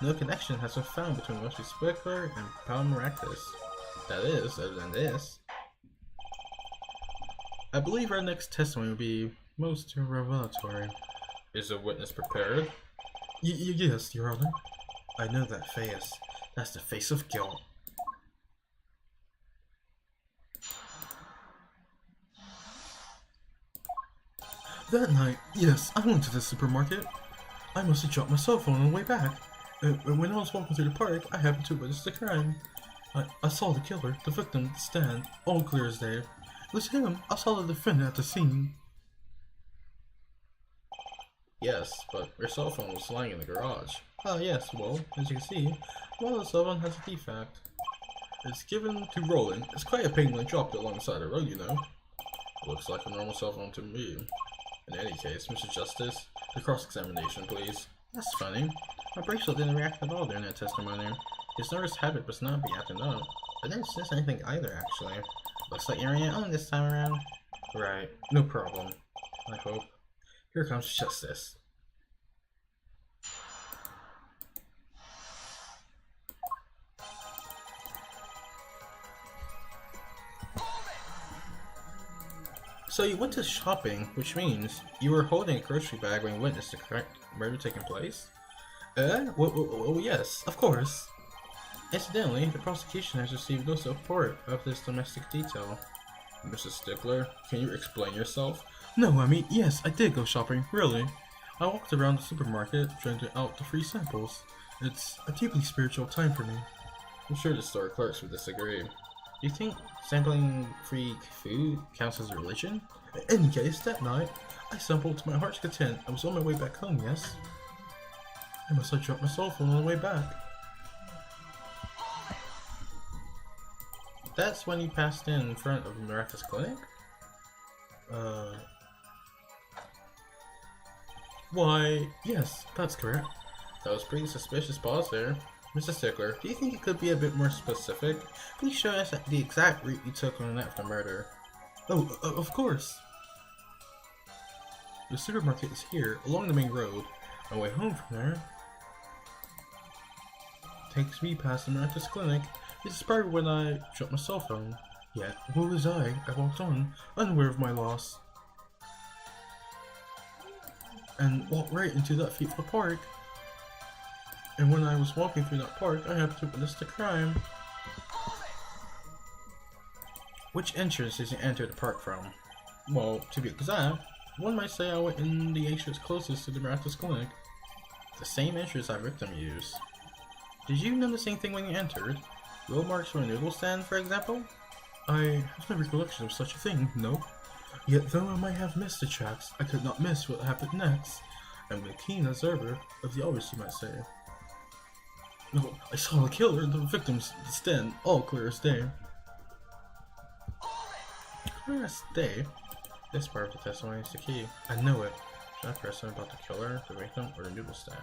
No connection has been found between Mr. Stickler and Pal Maractus. That is, other than this. I believe our next testimony will be most revelatory. Is the witness prepared? Yes, Your Honor. I know that face. That's the face of guilt. That night, yes, I went to the supermarket. I must have dropped my cell phone on the way back. When I was walking through the park, I happened to witness the crime. I saw the killer, the victim, stand, all clear as day. It was him. I saw the defendant at the scene. Yes, but your cell phone was lying in the garage. Ah, yes, well, as you can see, well, the cell phone has a defect. It's given to Roland. It's quite a pain when I dropped it alongside the road, you know. It looks like a normal cell phone to me. In any case, Mr. Justice, the cross-examination, please. That's funny. My bracelet didn't react at all during that testimony. His nervous habit was not be acting up. I didn't sense anything either, actually. Looks like you're on your own this time around. Right, no problem. I hope. Here comes Justice. So you went to shopping, which means you were holding a grocery bag when you witnessed the correct murder taking place? Well, yes, of course. Incidentally, the prosecution has received no support of this domestic detail. Mrs. Stickler, can you explain yourself? No, I mean, yes, I did go shopping, really. I walked around the supermarket trying to out the free samples. It's a deeply spiritual time for me. I'm sure the store clerks would disagree. Do you think sampling free food counts as a religion? In any case, that night, I sampled to my heart's content. I was on my way back home, yes? I must have dropped my cell phone on the way back. That's when you passed in front of Miraculous Clinic? Why, yes, that's correct. That was pretty suspicious pause there. Mr. Stickler, do you think you could be a bit more specific? Please show us the exact route you took on the night of the murder. Oh, of course. The supermarket is here, along the main road. My way home from there takes me past the Miraculous Clinic. This is probably when I dropped my cell phone. Yet, where was I? I walked on, unaware of my loss. And walked right into that fateful park. And when I was walking through that park, I happened to witness the crime. Which entrance did you enter the park from? Well, to be exact, one might say I went in the entrance closest to the Miraculous Clinic. The same entrance our victim used. Did you notice anything when you entered? Roll marks from a noodle stand, for example? I have no recollection of such a thing, no. Yet though I might have missed the tracks, I could not miss what happened next. I'm a keen observer of the obvious, you might say. No, I saw the killer in the victim's stand, all clear as day. Clear as day? This part of the testimony is the key. I know it. Should I press him about the killer, the victim, or the noodle stand?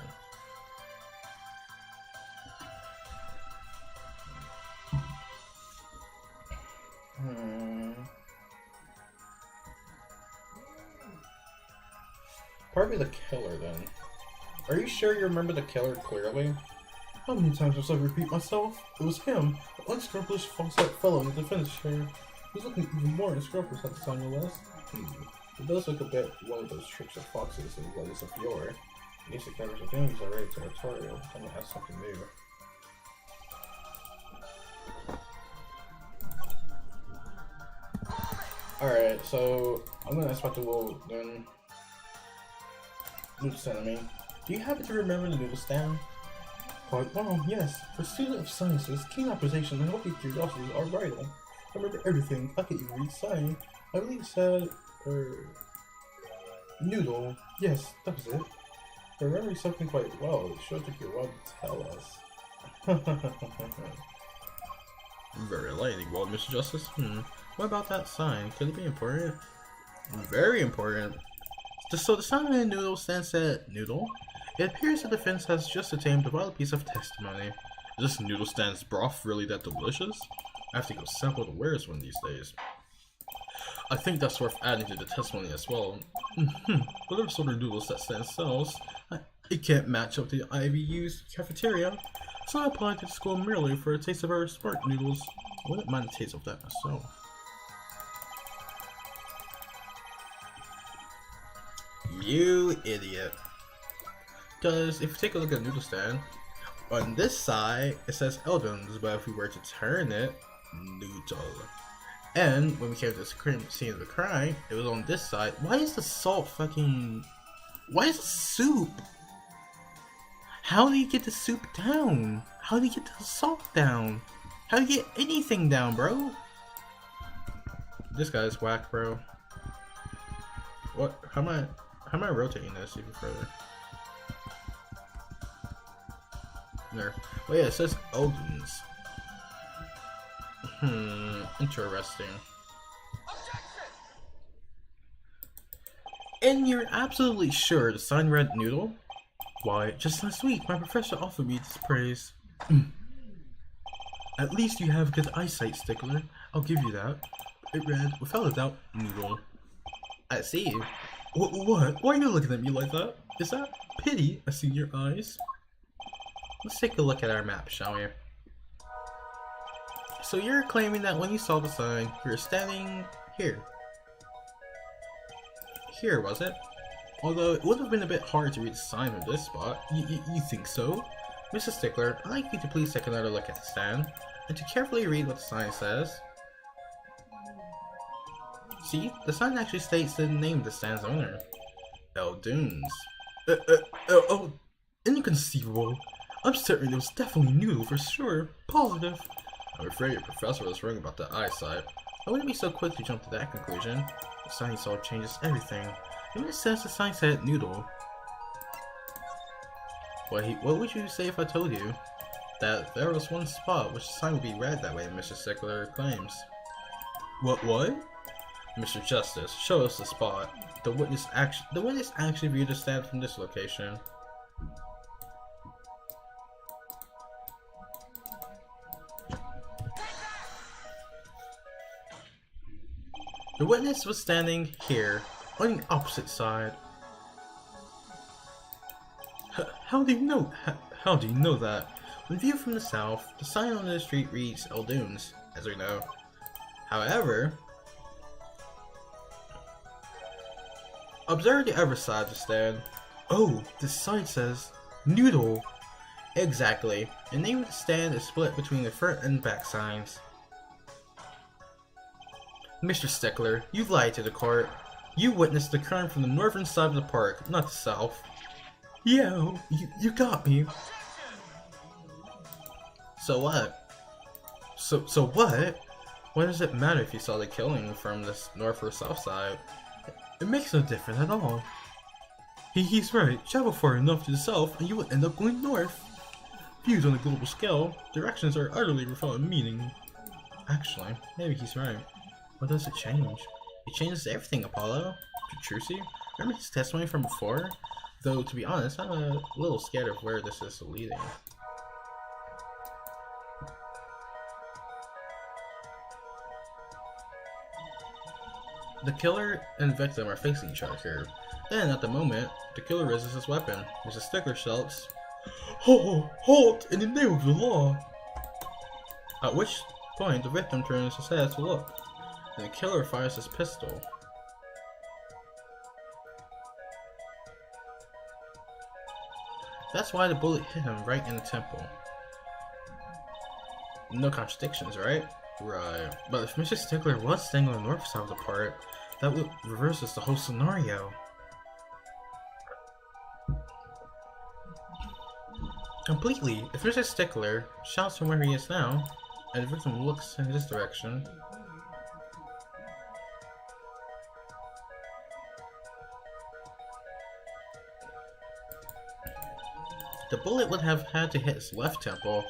Probably the killer then. Are you sure you remember the killer clearly? How many times must I repeat myself? It was him, the unscrupulous false-eyed fellow in the defense chair. He was looking even more unscrupulous at the time, no less. It does look a bit one of those tricks of foxes and bloodies of yore. These cameras of things are already territorial, and it has something new. Alright, so I'm gonna ask about the world then. Noodle stand, I mean. Do you happen to remember the noodle stand? Quite well, yes. For a student of sciences, keen observation and healthy curiosity are vital. I remember everything. I could even read sign. I believe it said, noodle. Yes, that was it. I remember something quite well. It sure took you a while to tell us. Very enlightening, well, Mr. Justice. What about that sign? Could it be important? Very important. So the sign on the noodle stand said noodle. It appears the defense has just attained a vital piece of testimony. Is this noodle stand's broth really that delicious? I have to go sample the wares one of these days. I think that's worth adding to the testimony as well. Whatever sort of noodles that stand sells, it can't match up to the IVU's cafeteria, so I applied to the school merely for a taste of our smart noodles. I wouldn't mind a taste of that myself. You idiot. Because if you take a look at the noodle stand, on this side it says Eldon's, but if we were to turn it, noodle. And when we came to the scene of the crime, it was on this side. Why is the salt fucking... Why is the soup? How do you get the soup down? How do you get the salt down? How do you get anything down, bro? This guy's whack, bro. What? How am I rotating this even further? There. Oh yeah, it says Eldon's. Interesting. And you're absolutely sure the sign read noodle? Why, just last week my professor offered me this praise. At least you have good eyesight, Stickler. I'll give you that. It read, without a doubt, noodle. I see. What? Why are you looking at me like that? Is that pity I see in your eyes? Let's take a look at our map, shall we? So you're claiming that when you saw the sign, you were standing here. Here, was it? Although it would have been a bit hard to read the sign from this spot. You think so? Mrs. Stickler, I'd like you to please take another look at the stand, and to carefully read what the sign says. See, the sign actually states the name of the stand's owner. Eldoons. Oh, inconceivable. I'm certain it was definitely Noodle for sure. Positive. I'm afraid your professor was wrong about the eyesight. I wouldn't be so quick to jump to that conclusion. The sign you saw changes everything. Even it says the sign said Noodle. What would you say if I told you that there was one spot which the sign would be read that way, Mr. Stickler claims? What? Mr. Justice, show us the spot. The witness actually viewed the stand from this location. The witness was standing here, on the opposite side. How do you know? How do you know that? When viewed from the south, the sign on the street reads Eldoons, as we know. However, observe the other side of the stand. Oh, this sign says Noodle. Exactly. The name of the stand is split between the front and back signs. Mr. Stickler, you've lied to the court. You witnessed the crime from the northern side of the park, not the south. Yeah, you got me. So what? So what? Why does it matter if you saw the killing from the north or south side? It makes no difference at all. He's right. Travel far enough to the south and you will end up going north. Viewed on a global scale, directions are utterly without meaning. Actually, maybe he's right. What does it change? It changes everything, Apollo. Petrucci? Remember his testimony from before? Though, to be honest, I'm a little scared of where this is leading. The killer and victim are facing each other here. Then, at the moment, the killer raises his weapon. Mr. Stickler shouts, "Halt! In the name of the law!" At which point, the victim turns his head to look, and the killer fires his pistol. That's why the bullet hit him right in the temple. No contradictions, right? Right. But if Mr. Stickler was staying on the north side of the park, that would reverses the whole scenario. Completely. If Mr. Stickler shouts from where he is now, and the victim looks in this direction, the bullet would have had to hit his left temple.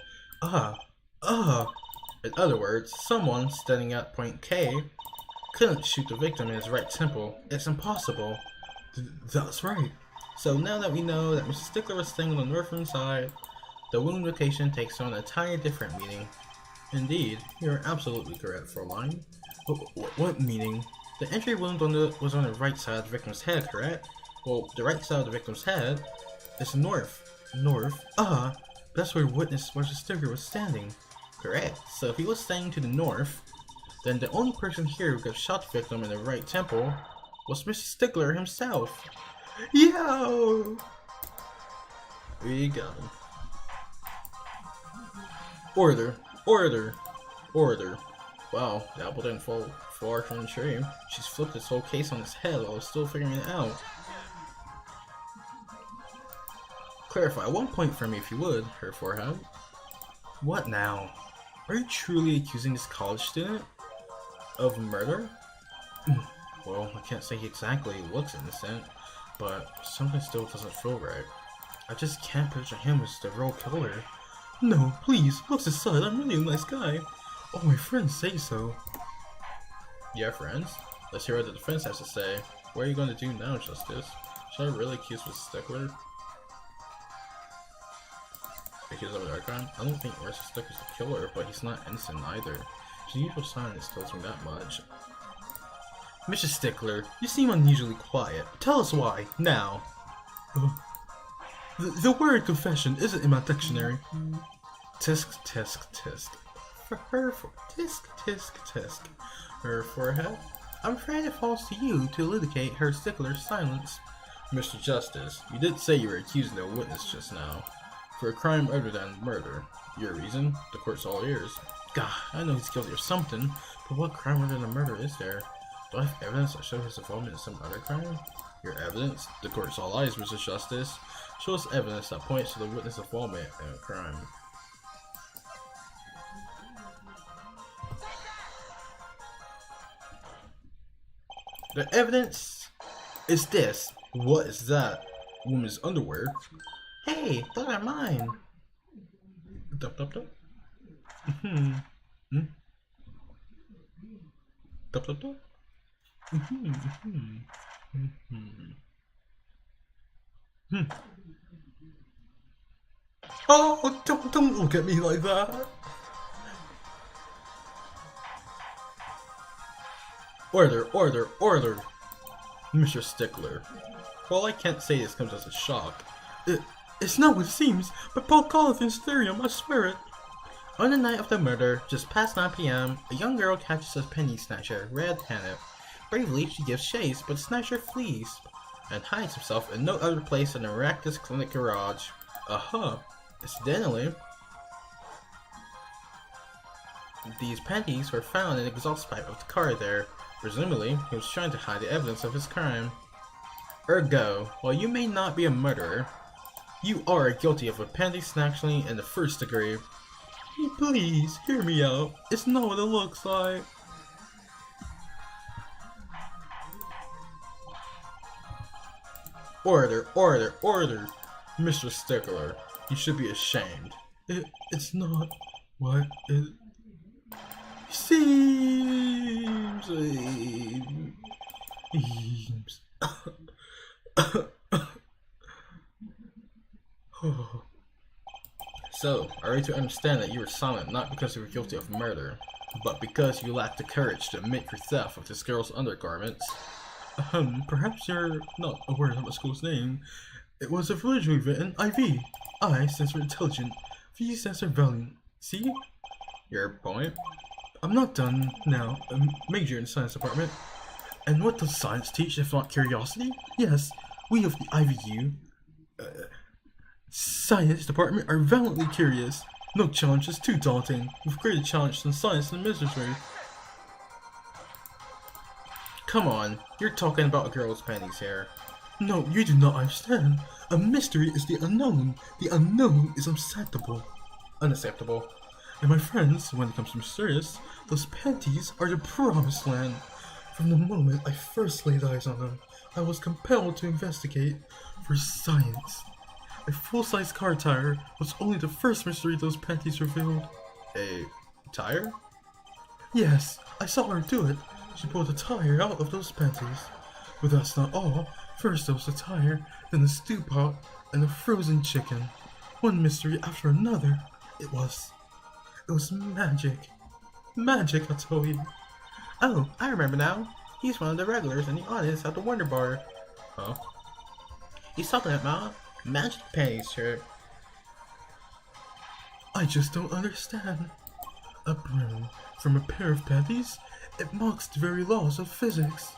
In other words, someone standing at point K couldn't shoot the victim in his right temple. It's impossible. That's right. So now that we know that Mr. Stickler was staying on the northern side, the wound location takes on an entirely different meaning. Indeed, you are absolutely correct, Fräulein. What meaning? The entry wound was on the right side of the victim's head, correct? Well, the right side of the victim's head is north. North? That's where witness Mr. Stickler was standing. Correct. So if he was standing to the north, then the only person here who could have shot the victim in the right temple was Mr. Stickler himself. Yo! We got him. Order. Wow, the apple didn't fall far from the tree. She's flipped this whole case on its head while still figuring it out. Clarify one point for me if you would, her forehead. What now? Are you truly accusing this college student of murder? Well, I can't say he exactly looks innocent, but something still doesn't feel right. I just can't picture him as the real killer. No, please, looks aside, I'm really a nice guy. Oh, my friends say so. Yeah, friends? Let's hear what the defense has to say. What are you going to do now, Justice? Should I really accuse Mr. Stickler? Because of the crime? I don't think Mr. Stickler's a killer, but he's not innocent either. His usual silence tells me that much. Mr. Stickler, you seem unusually quiet. Tell us why, now. The word confession isn't in my dictionary. Tisk, tisk, tisk. Tisk, tisk, tisk. Her forehead. I'm afraid it falls to you to elucidate her Stickler's silence. Mr. Justice, you did say you were accusing a witness just now. for a crime other than murder. Your reason? The court's all ears. God, I know he's guilty of something, but what crime other than murder is there? Do I have evidence that shows his involvement in some other crime? Your evidence? The court's all eyes, Mr. Justice. Show us evidence that points to the witness' involvement in a crime. The evidence is this. What is that? Woman's underwear? Hey, those are mine. Dup dup dup. Dup dup dup. Oh, don't look at me like that. Order, order, order! Mr. Stickler. Well, I can't say this comes as a shock. It's not what it seems, but Paul Collins's theorem, I swear it. On the night of the murder, just past 9 p.m., a young girl catches a penny snatcher, red-handed. Bravely, she gives chase, but the snatcher flees and hides himself in no other place than the miraculous clinic garage. Incidentally, these panties were found in the exhaust pipe of the car there. Presumably, he was trying to hide the evidence of his crime. Ergo, while you may not be a murderer, you are guilty of a panty snatching in the first degree. Please, hear me out. It's not what it looks like. Order, order, order! Mr. Stickler, you should be ashamed. It's not what it seems. So, are you to understand that you were silent not because you were guilty of murder, but because you lacked the courage to admit your theft of this girl's undergarments? Perhaps you're not aware of the school's name. It was originally written IV. I stands for intelligent. V stands for valiant. See? Your point? I'm not done now. A major in science department. And what does science teach if not curiosity? Yes, we of the IVU science department are valiantly curious. No challenge is too daunting. With greater challenge than science and mystery. Come on, you're talking about a girl's panties here. No, you do not understand. A mystery is the unknown. The unknown is unacceptable. Unacceptable. And my friends, when it comes to mysterious, those panties are the promised land. From the moment I first laid eyes on them, I was compelled to investigate for science. A full-size car tire was only the first mystery those panties revealed. A tire? Yes, I saw her do it. She pulled the tire out of those panties. But that's not all. First there was the tire, then the stew pot, and the frozen chicken. One mystery after another. It was magic. Magic, I told you. Oh, I remember now. He's one of the regulars in the audience at the Wonder Bar. Huh? He's talking about magic panties, sir. I just don't understand. A broom from a pair of panties? It mocks the very laws of physics.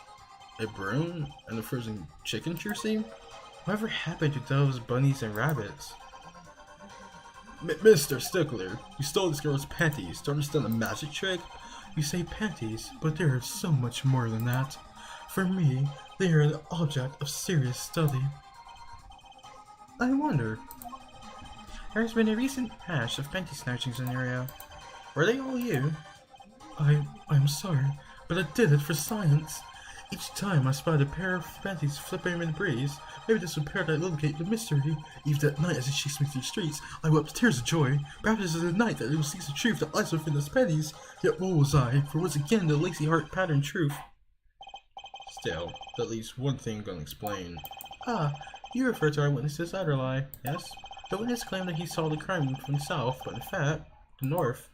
A broom and a frozen chicken, Jersey? Whatever happened to those bunnies and rabbits? Mr. Stickler, you stole this girl's panties. To understand the magic trick? You say panties, but there is so much more than that. For me, they are an object of serious study. I wonder. There's been a recent rash of panty snatchings in the area. Were they all you? I'm sorry, but I did it for science. Each time I spied a pair of panties flipping in the breeze, maybe this would pair to locate the mystery. Even that night as it chased me through the streets, I wept tears of joy. Perhaps this is the night that it will cease the truth that lies within those panties. Yet what was I, for once again the lazy heart patterned truth. Still, that leaves one thing unexplained. Ah, you refer to our witness's other lie, yes? The witness claimed that he saw the crime from the south, but in fact, the north.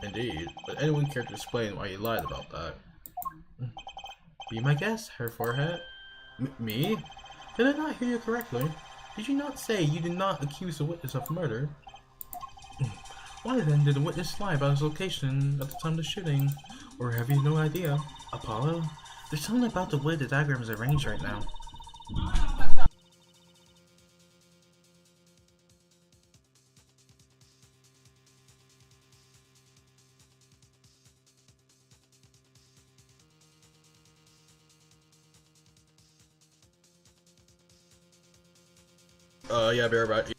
Indeed, but anyone care to explain why he lied about that? Be my guest, Herr Forehead. Me? Did I not hear you correctly? Did you not say you did not accuse the witness of murder? Why then did the witness lie about his location at the time of the shooting? Or have you no idea? Apollo? There's something about the way the diagram is arranged right now. Yeah, be right back.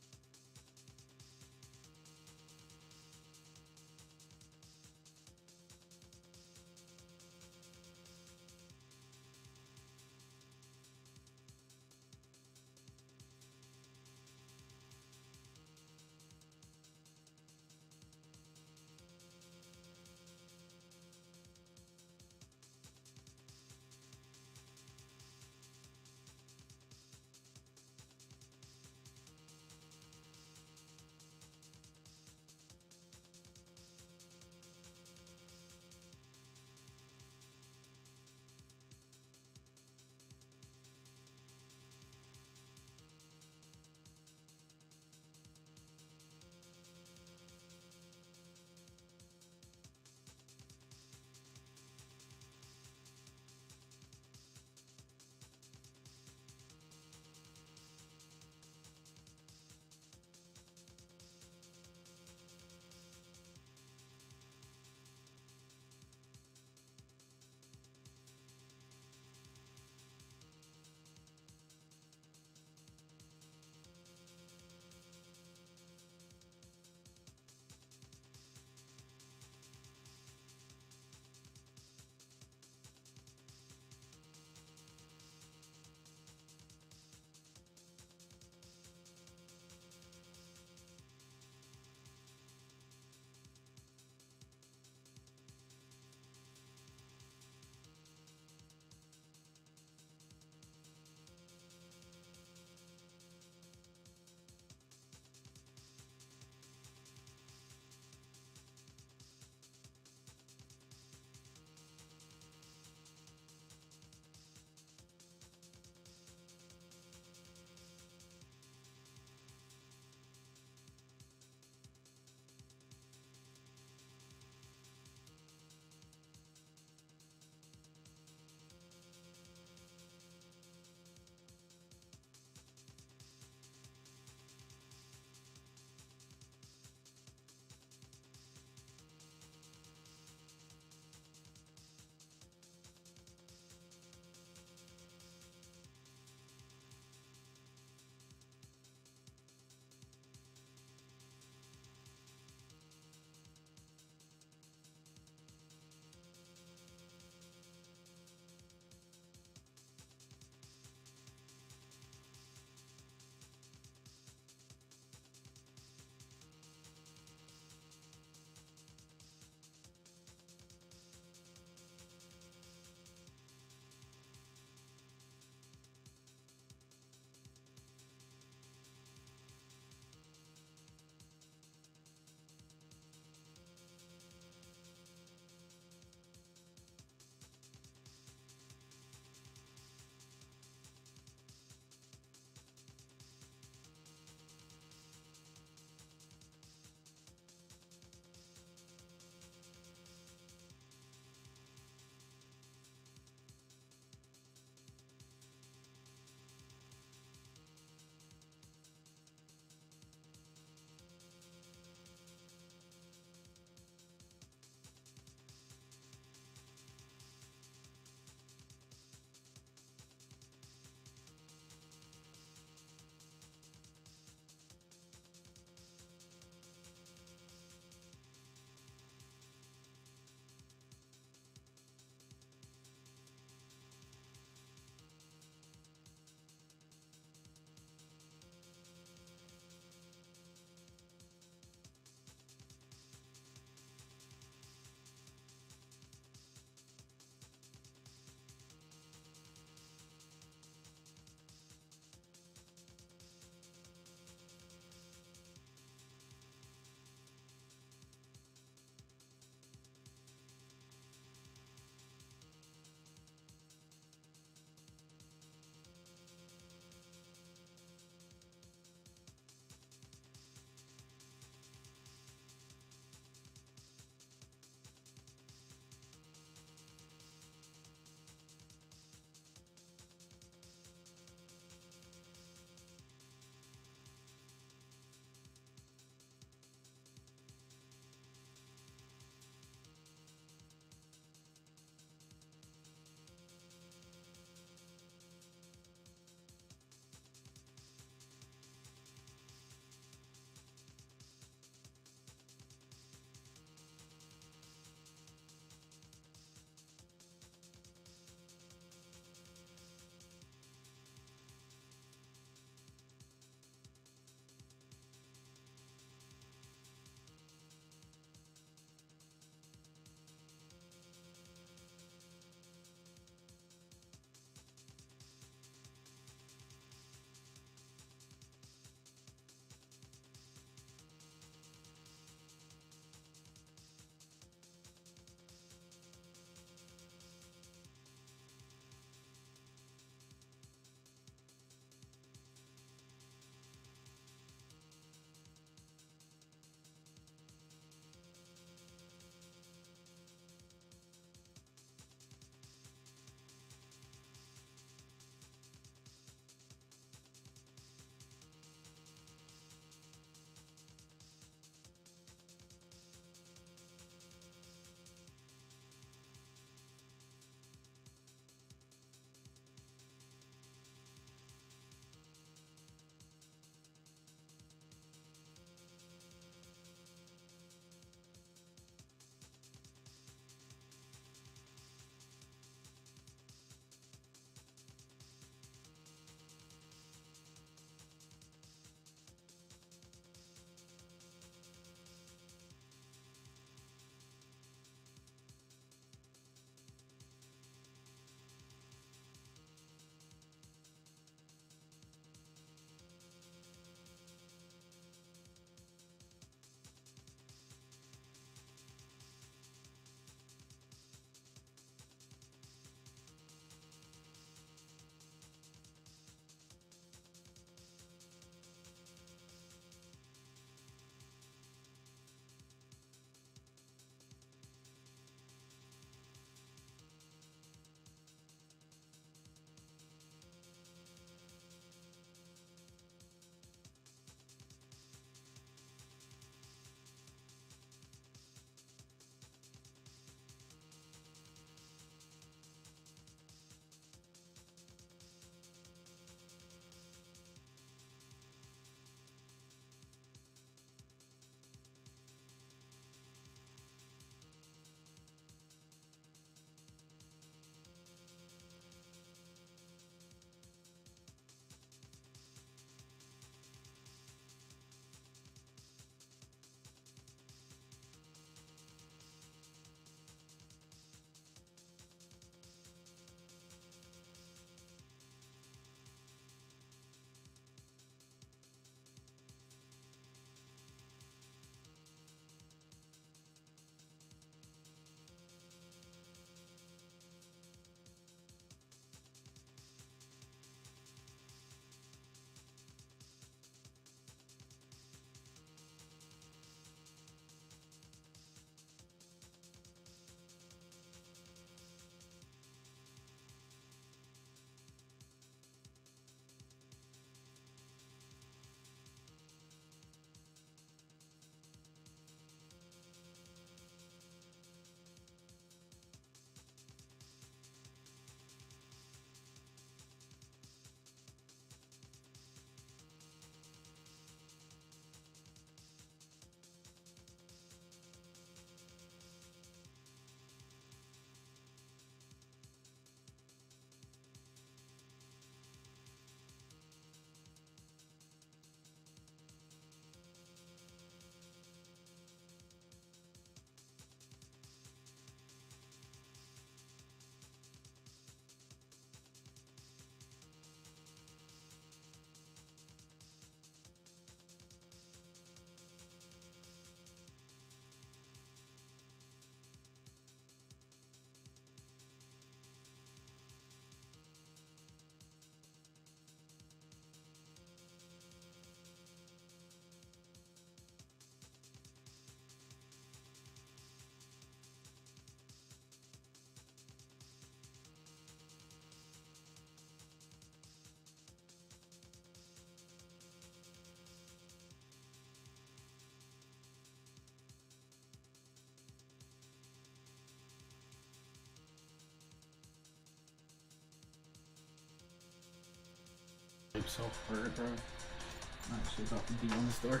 so hurt, bro. I'm actually about to be on this door.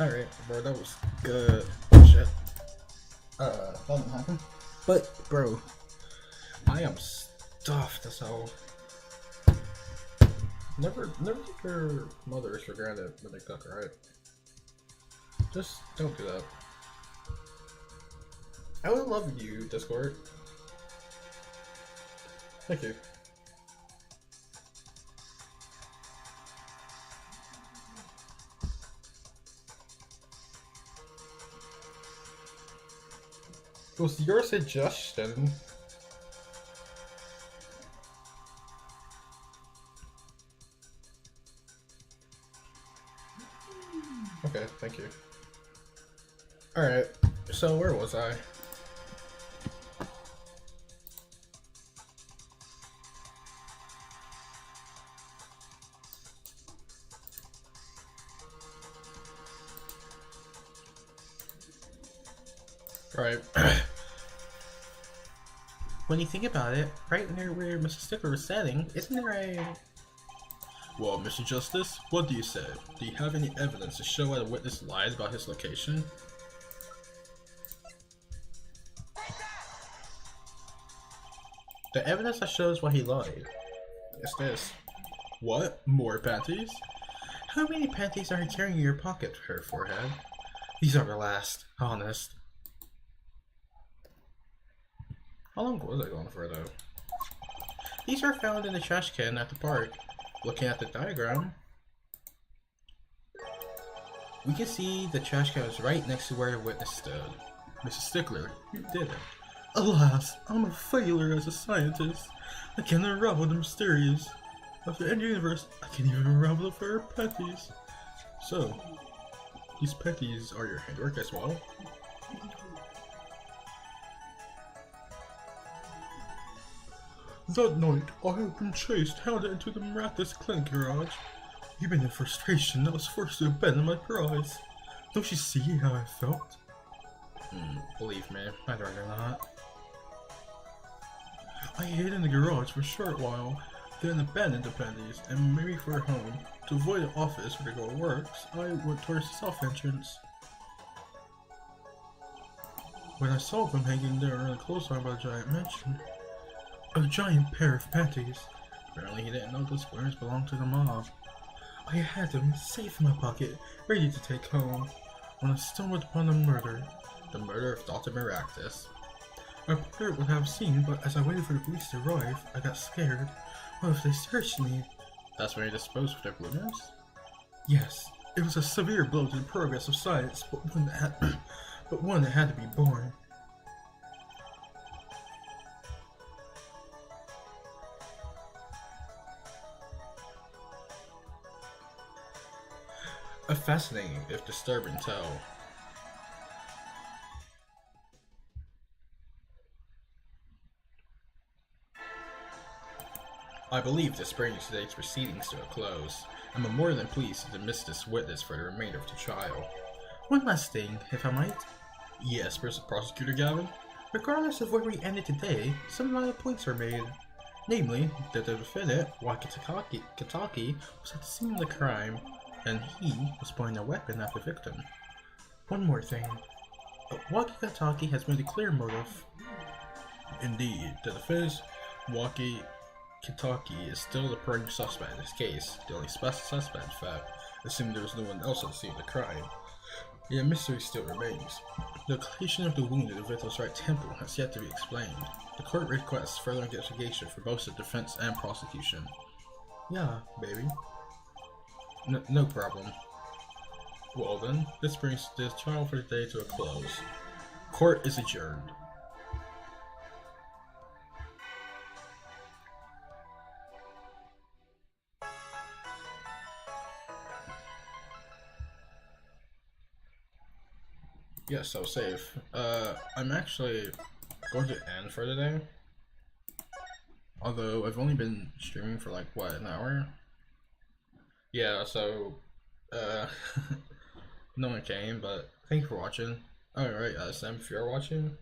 Alright, bro, that was good. Shit. That didn't happen. But, bro, I am stuffed as hell. Never take your mothers for granted when they cook, alright? Just don't do that. I would love you, Discord. Thank you. Was your suggestion? Okay, thank you. Alright, so where was I? Right. When you think about it, right near where Mr. Stickler was standing, isn't there a... Well, Mr. Justice, what do you say? Do you have any evidence to show that a witness lied about his location? The evidence that shows why he lied is this. What? More panties? How many panties are you carrying in your pocket, her forehead? These are the last, honest. How long was I going for, though? These are found in the trash can at the park. Looking at the diagram, we can see the trash can is right next to where the witness stood. Mrs. Stickler, you did it. Alas, I'm a failure as a scientist. I can't unravel the mysterious of the end universe. I can't even unravel it for her petties. So, these petties are your handwork as well? That night, I had been chased, hounded into the miraculous clinic garage. Even in frustration, I was forced to abandon my prize. Don't you see how I felt? Believe me, I'd rather not. I hid in the garage for a short while, then abandoned the panties and made me for home. To avoid the office where the girl works, I went towards the south entrance. When I saw them hanging there in a clothesline by a giant mansion, a giant pair of panties. Apparently he didn't know those squares belonged to the mob. I had them safe in my pocket, ready to take home, when I stumbled upon the murder of Dr. Maractus. I prepared what I have seen, but as I waited for the police to arrive, I got scared. What if they searched me? That's when you disposed of their bloomers? Yes, it was a severe blow to the progress of science, but one that had to be borne. A fascinating, if disturbing, tale. I believe this brings today's proceedings to a close. I'm more than pleased to dismiss this witness for the remainder of the trial. One last thing, if I might. Yes, Prosecutor Gavin. Regardless of where we ended today, some minor points are made. Namely, that the defendant, Wakitaki, was at the scene of the crime, and he was pointing a weapon at the victim. One more thing. Wakitaki has made a clear motive. Indeed, the defense, Wakitaki is still the prime suspect in this case, the only suspect in fact, assuming there was no one else at the scene of the crime. Yet a mystery still remains. The location of the wound in the victim's right temple has yet to be explained. The court requests further investigation for both the defense and prosecution. Yeah, baby. No problem. Well then, this brings this trial for the day to a close. Court is adjourned. Yes, so safe. I'm actually going to end for the day. Although I've only been streaming for like, what, an hour? Yeah, so, no one came, but thank you for watching. Alright, Sam, if you're watching,